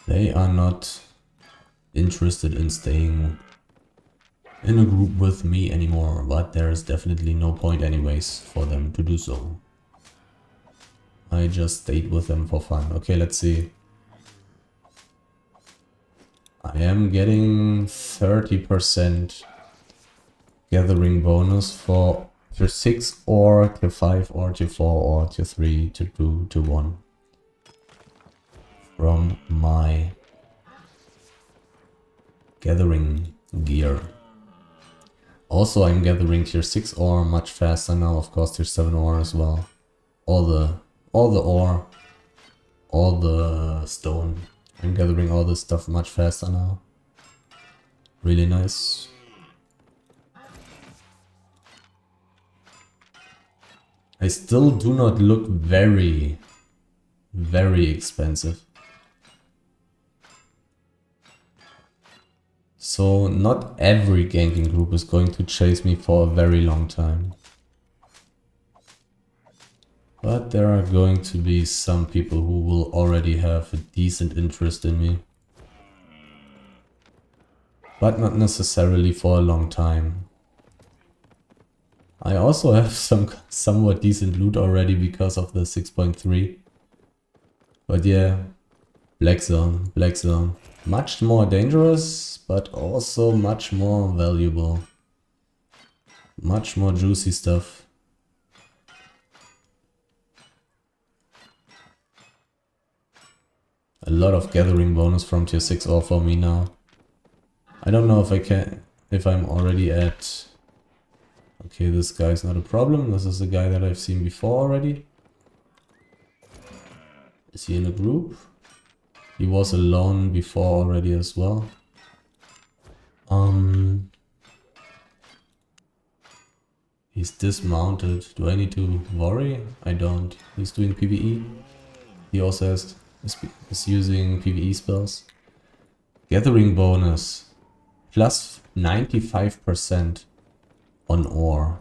Speaker 1: They are not interested in staying in a group with me anymore, but there is definitely no point anyways for them to do so. I just stayed with them for fun. Okay, let's see. I am getting 30% gathering bonus for tier 6 or tier 5 or tier 4 or tier 3, tier 2, tier 1 from my gathering gear. Also, I'm gathering tier 6 ore much faster now, of course tier 7 ore as well. All the ore, all the stone. I'm gathering all this stuff much faster now. Really nice. I still do not look very expensive. So not every ganking group is going to chase me for a very long time. But there are going to be some people who will already have a decent interest in me. But not necessarily for a long time. I also have some somewhat decent loot already because of the 6.3. But yeah, Black Zone, Black Zone. Much more dangerous, but also much more valuable. Much more juicy stuff. A lot of gathering bonus from tier 6 ore for me now. I don't know if I'm already at... Okay, this guy's not a problem. This is the guy that I've seen before already. Is he in a group? He was alone before already as well. He's dismounted. Do I need to worry? I don't. He's doing PvE. He also is using PvE spells. Gathering bonus. Plus 95% on ore.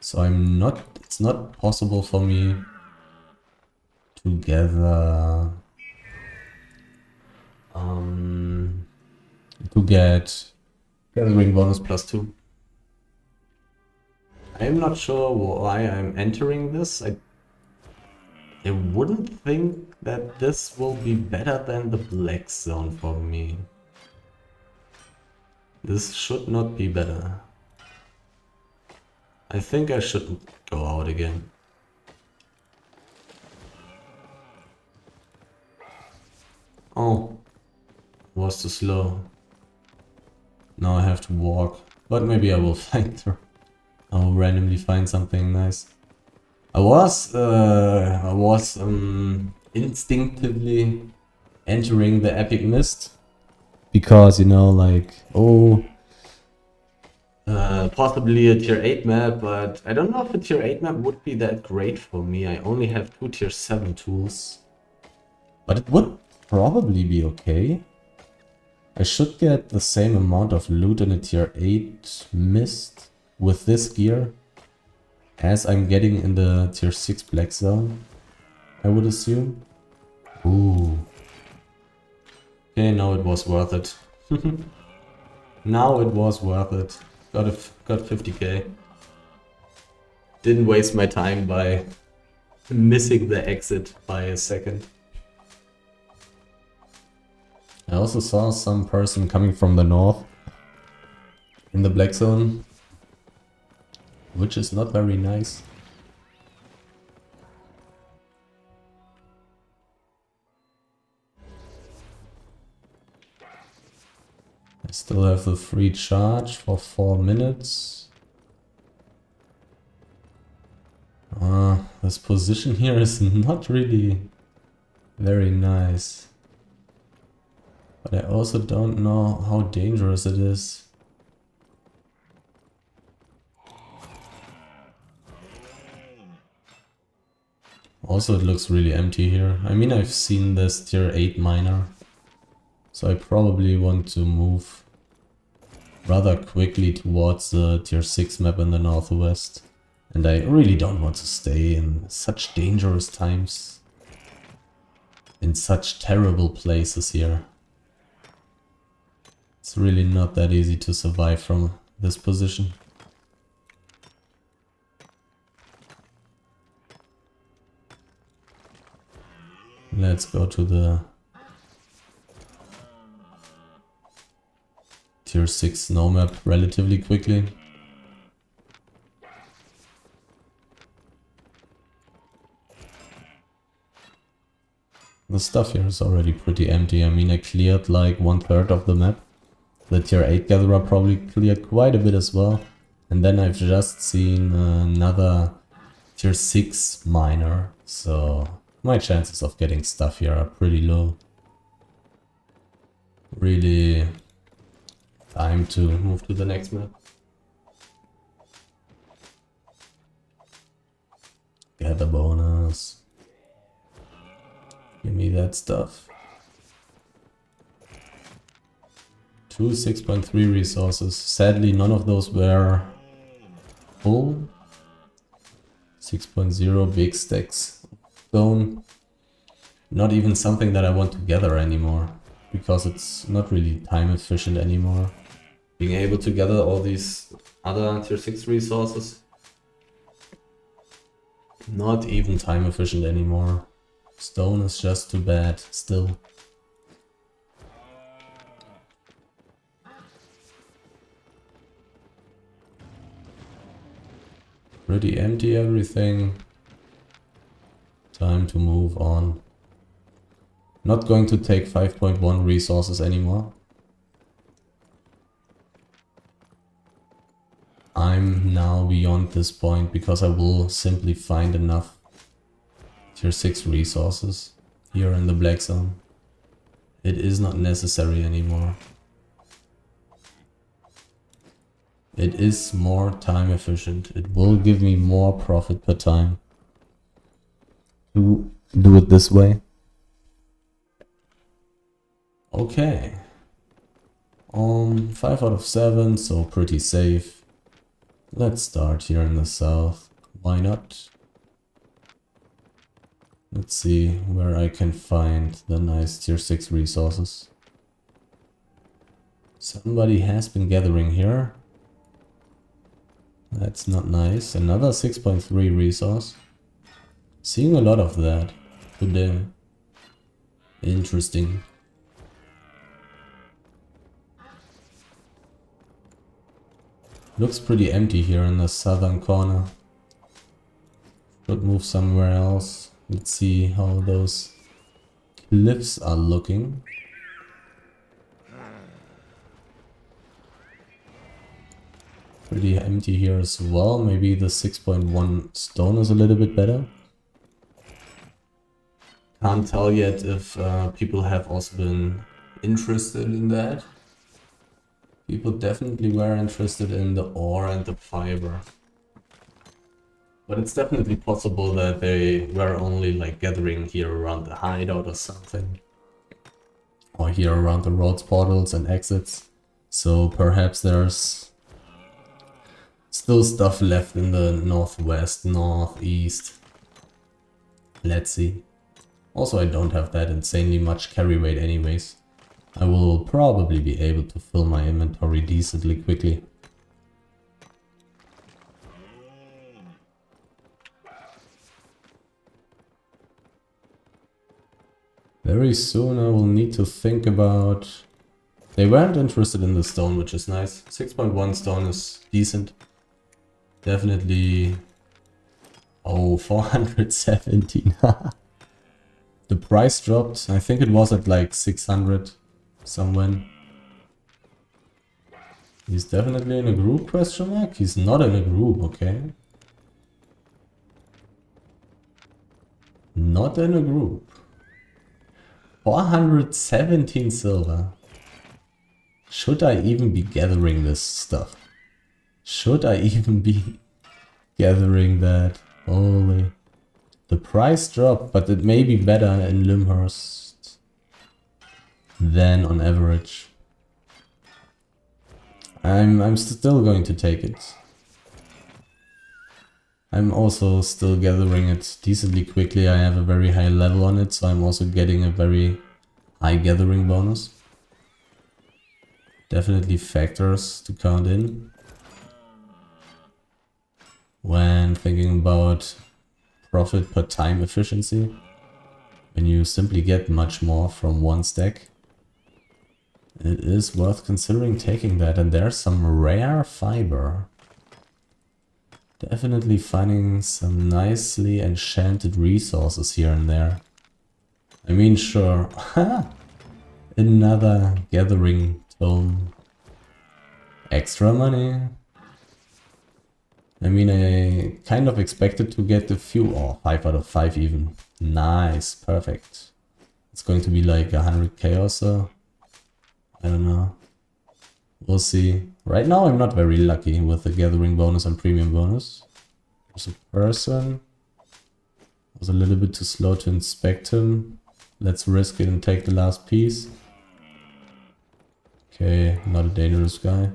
Speaker 1: So it's not possible for me to gather... to get gathering bonus +2. I'm not sure why I'm entering this. I wouldn't think that this will be better than the Black Zone for me. This should not be better. I think I should go out again. Oh, was too slow. Now I have to walk, but maybe I will find her. I will randomly find something nice. I was instinctively entering the Epic Mist because, you know, like, oh, possibly a tier 8 map, but I don't know if a tier 8 map would be that great for me. I only have 2 tier 7 tools, but it would probably be okay. I should get the same amount of loot in a tier 8 mist with this gear as I'm getting in the tier 6 Black Zone, I would assume. Ooh. Okay, now it was worth it. Now it was worth it. Got 50k. Didn't waste my time by missing the exit by a second. I also saw some person coming from the north in the Black Zone. which is not very nice. I still have the free charge for 4 minutes. This position here is not really very nice. But I also don't know how dangerous it is. Also, it looks really empty here. I mean, I've seen this tier 8 miner, so I probably want to move rather quickly towards the tier 6 map in the northwest. And I really don't want to stay in such dangerous times, in such terrible places here. It's really not that easy to survive from this position. Let's go to the tier 6 snow map relatively quickly. The stuff here is already pretty empty. I mean, I cleared like 1/3 of the map. The tier 8 gatherer probably cleared quite a bit as well. And then I've just seen another tier 6 miner. So my chances of getting stuff here are pretty low. Really time to move to the next map. Gather bonus. Give me that stuff. 2 6.3 resources. Sadly, none of those were full. 6.0 big stacks. Stone. Not even something that I want to gather anymore, because it's not really time efficient anymore. Being able to gather all these other tier 6 resources. Not even time efficient anymore. Stone is just too bad, still. Pretty empty everything. Time to move on. Not going to take 5.1 resources anymore. I'm now beyond this point because I will simply find enough tier 6 resources here in the black zone. It is not necessary anymore. It is more time efficient. It will give me more profit per time to do it this way. Okay. 5 out of 7, so pretty safe. Let's start here in the south. Why not? Let's see where I can find the nice tier 6 resources. Somebody has been gathering here. That's not nice. Another 6.3 resource. Seeing a lot of that today. Interesting. Looks pretty empty here in the southern corner. Should move somewhere else. Let's see how those cliffs are looking. Pretty empty here as well. Maybe the 6.1 stone is a little bit better. Can't tell yet if people have also been interested in that. People definitely were interested in the ore and the fiber. But it's definitely possible that they were only like gathering here around the hideout or something. Or here around the roads, portals and exits. So perhaps there's still stuff left in the northwest, northeast. Let's see. Also, I don't have that insanely much carry weight anyways. I will probably be able to fill my inventory decently quickly. Very soon I will need to think about... They weren't interested in the stone, which is nice. 6.1 stone is decent. Definitely... Oh, 417. The price dropped. I think it was at like 600 somewhere. He's definitely in a group, question mark? He's not in a group, okay. Not in a group. 417 silver. Should I even be gathering this stuff? Should I even be gathering that? Holy. The price dropped, but it may be better in Lymhurst than on average. I'm still going to take it. I'm also still gathering it decently quickly. I have a very high level on it, so I'm also getting a very high gathering bonus. Definitely factors to count in when thinking about profit per time efficiency. When you simply get much more from one stack, it is worth considering taking that. And there's some rare fiber. Definitely finding some nicely enchanted resources here and there. I mean, sure. Another gathering tome. Extra money. I mean, I kind of expected to get a few, or 5 out of 5 even. Nice, perfect. It's going to be like 100k or so. I don't know. We'll see. Right now I'm not very lucky with the gathering bonus and premium bonus. There's a person. I was a little bit too slow to inspect him. Let's risk it and take the last piece. Okay, not a dangerous guy.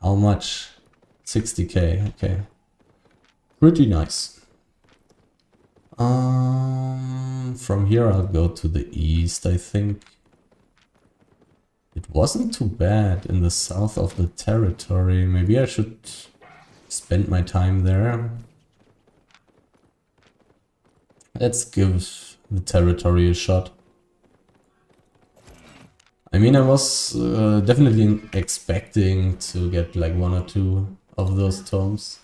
Speaker 1: How much? 60k, okay. Pretty nice. From here I'll go to the east, I think. It wasn't too bad in the south of the territory. Maybe I should spend my time there. Let's give the territory a shot. I mean, I was definitely expecting to get like 1 or 2 of those tomes.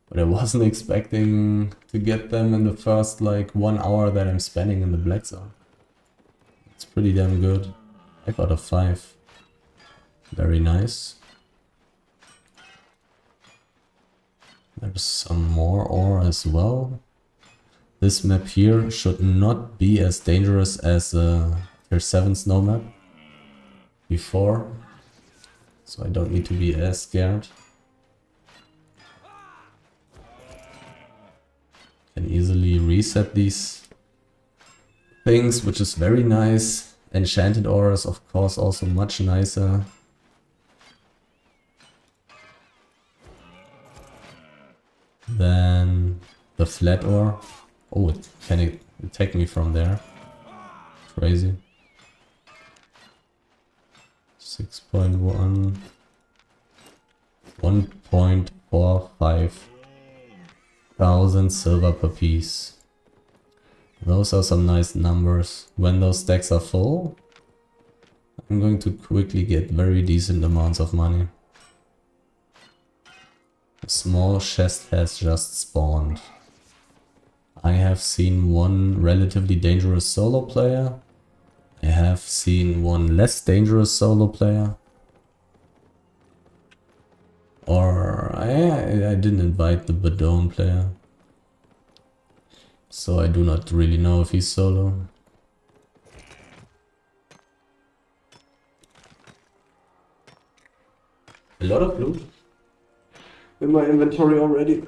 Speaker 1: But I wasn't expecting to get them in the first like 1 hour that I'm spending in the black zone. It's pretty damn good. 5 out of 5. Very nice. There's some more ore as well. This map here should not be as dangerous as Tier 7 snow map before. So I don't need to be as scared. Can easily reset these things, which is very nice. Enchanted ore is of course also much nicer. Then the flat ore. Oh, it can take me from there. Crazy. 6.1. 1.45 thousand silver per piece. Those are some nice numbers. When those stacks are full, I'm going to quickly get very decent amounts of money. A small chest has just spawned. I have seen one relatively dangerous solo player. I have seen one less dangerous solo player. Or I didn't invite the Badone player. So I do not really know if he's solo. A lot of loot in my inventory already.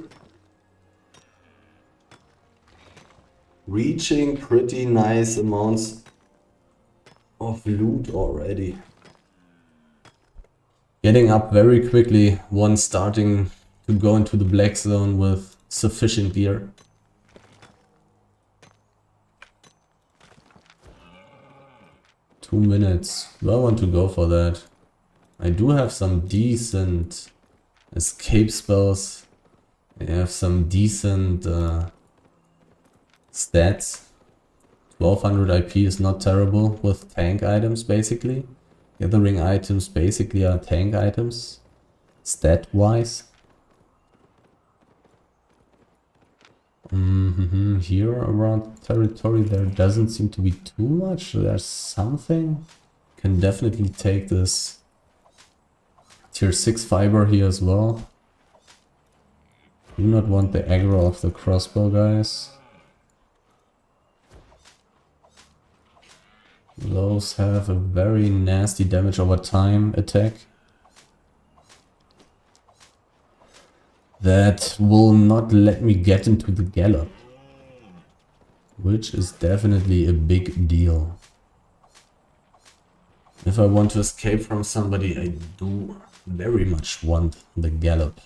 Speaker 1: Reaching pretty nice amounts of loot already. Getting up very quickly once starting to go into the black zone with sufficient gear. Two minutes. Do I want to go for that? I do have some decent escape spells. I have some decent stats. 1200 IP is not terrible with tank items basically. Gathering items basically are tank items, stat wise. Here around territory there doesn't seem to be too much. There's something. Can definitely take this tier 6 fiber here as well. Do not want the aggro of the crossbow guys. Those have a very nasty damage over time attack. That will not let me get into the gallop. Which is definitely a big deal. If I want to escape from somebody, I do very much want the gallop.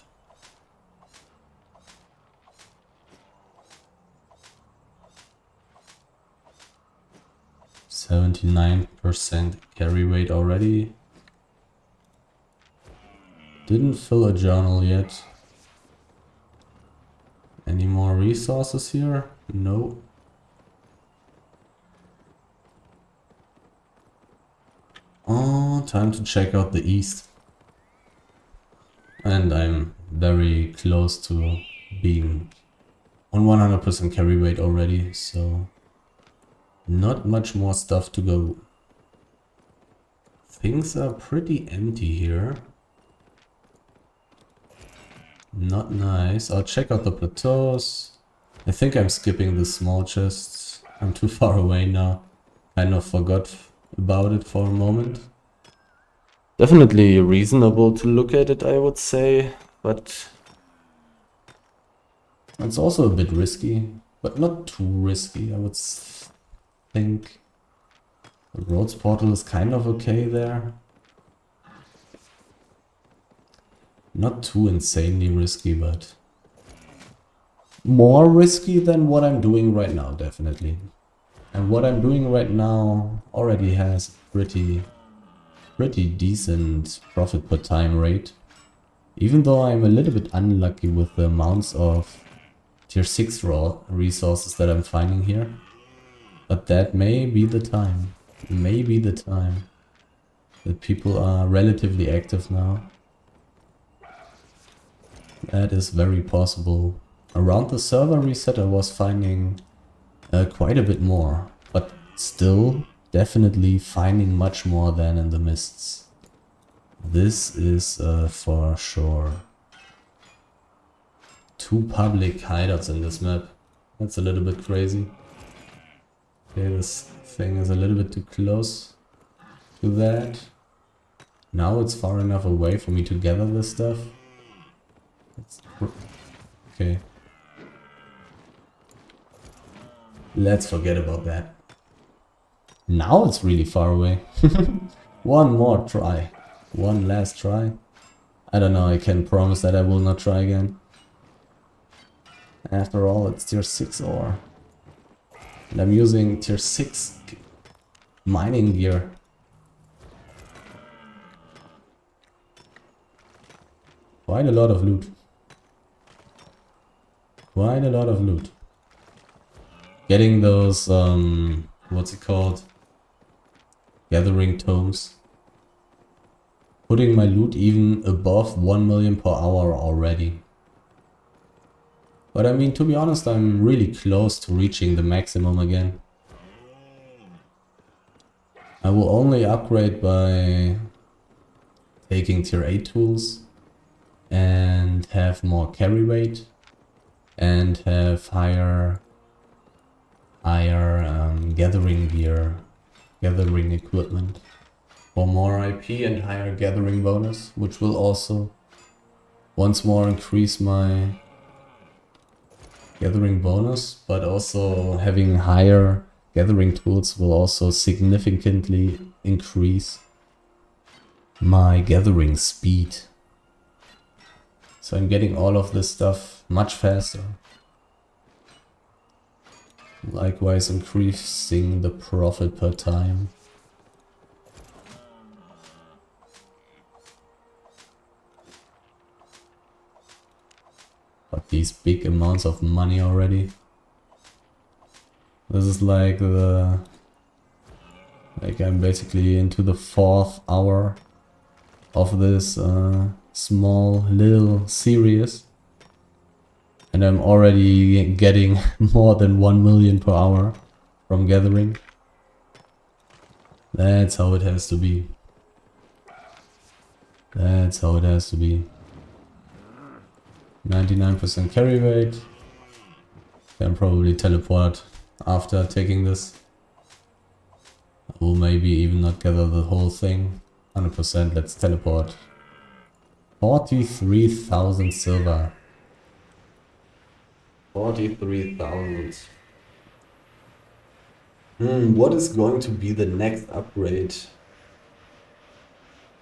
Speaker 1: %79% carry rate already. Didn't fill a journal yet. Any more resources here? No. Oh, time to check out the east. And I'm very close to being on 100% carry rate already, so not much more stuff to go. Things are pretty empty here. Not nice. I'll check out the plateaus. I think I'm skipping the small chests. I'm too far away now. Kind of forgot about it for a moment. Definitely reasonable to look at it, I would say, but it's also a bit risky, but not too risky, I would think. The Lymhurst Portal is kind of okay there. Not too insanely risky, but more risky than what I'm doing right now, definitely. And what I'm doing right now already has pretty decent profit per time rate. Even though I'm a little bit unlucky with the amounts of tier 6 raw resources that I'm finding here. But that may be the time. Maybe the time that people are relatively active now. That is very possible. Around the server reset I was finding quite a bit more, but still definitely finding much more than in the mists. This is for sure. 2 public hideouts in this map. That's a little bit crazy. Okay, this thing is a little bit too close to that. Now it's far enough away for me to gather this stuff. Okay. Let's forget about that. Now it's really far away. One more try. One last try. I don't know, I can promise that I will not try again. After all, it's tier 6 ore. And I'm using tier 6 mining gear. Quite a lot of loot. Quite a lot of loot. Getting those, what's it called? Gathering tomes. Putting my loot even above 1 million per hour already. But I mean, to be honest, I'm really close to reaching the maximum again. I will only upgrade by taking tier 8 tools and have more carry rate and have higher gathering gear, gathering equipment for more IP and higher gathering bonus, which will also once more increase my gathering bonus, but also having higher gathering tools will also significantly increase my gathering speed. So I'm getting all of this stuff much faster. Likewise increasing the profit per time. But these big amounts of money already. This is like I'm basically into the 4th hour of this small little series. And I'm already getting more than 1 million per hour from gathering. That's how it has to be. That's how it has to be. 99% carry rate. Can probably teleport after taking this. I will maybe even not gather the whole thing. 100%, let's teleport. 43,000 silver. 43,000. What is going to be the next upgrade?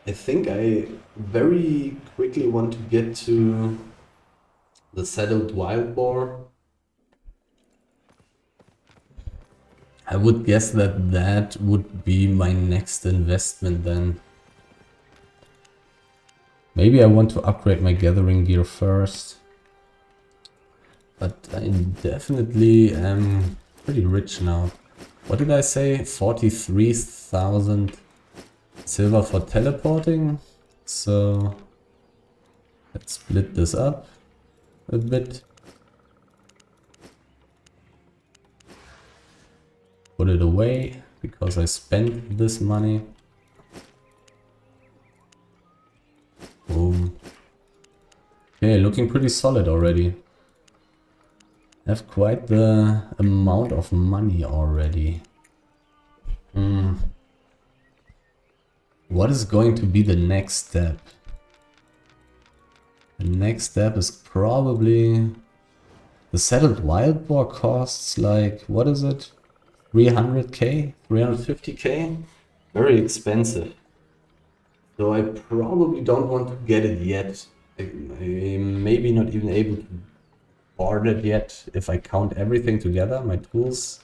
Speaker 1: I think I very quickly want to get to the settled wild boar. I would guess that that would be my next investment then. Maybe I want to upgrade my gathering gear first. But I definitely am pretty rich now. What did I say? 43,000 silver for teleporting. So let's split this up a bit. Put it away because I spent this money. Boom. Okay, looking pretty solid already. Have quite the amount of money already. What is going to be the next step? The next step is probably the settled wild boar costs like, what is it? 300k? 350k? Very expensive. So I probably don't want to get it yet. I'm maybe not even able to board it yet if I count everything together, my tools.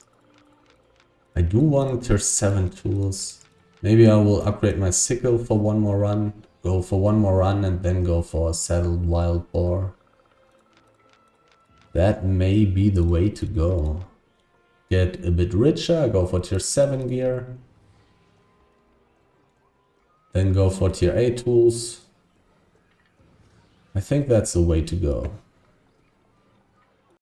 Speaker 1: I do want tier 7 tools. Maybe I will upgrade my sickle for one more run. Go for one more run and then go for a settled wild boar. That may be the way to go. Get a bit richer, go for tier 7 gear. Then go for tier 8 tools. I think that's the way to go.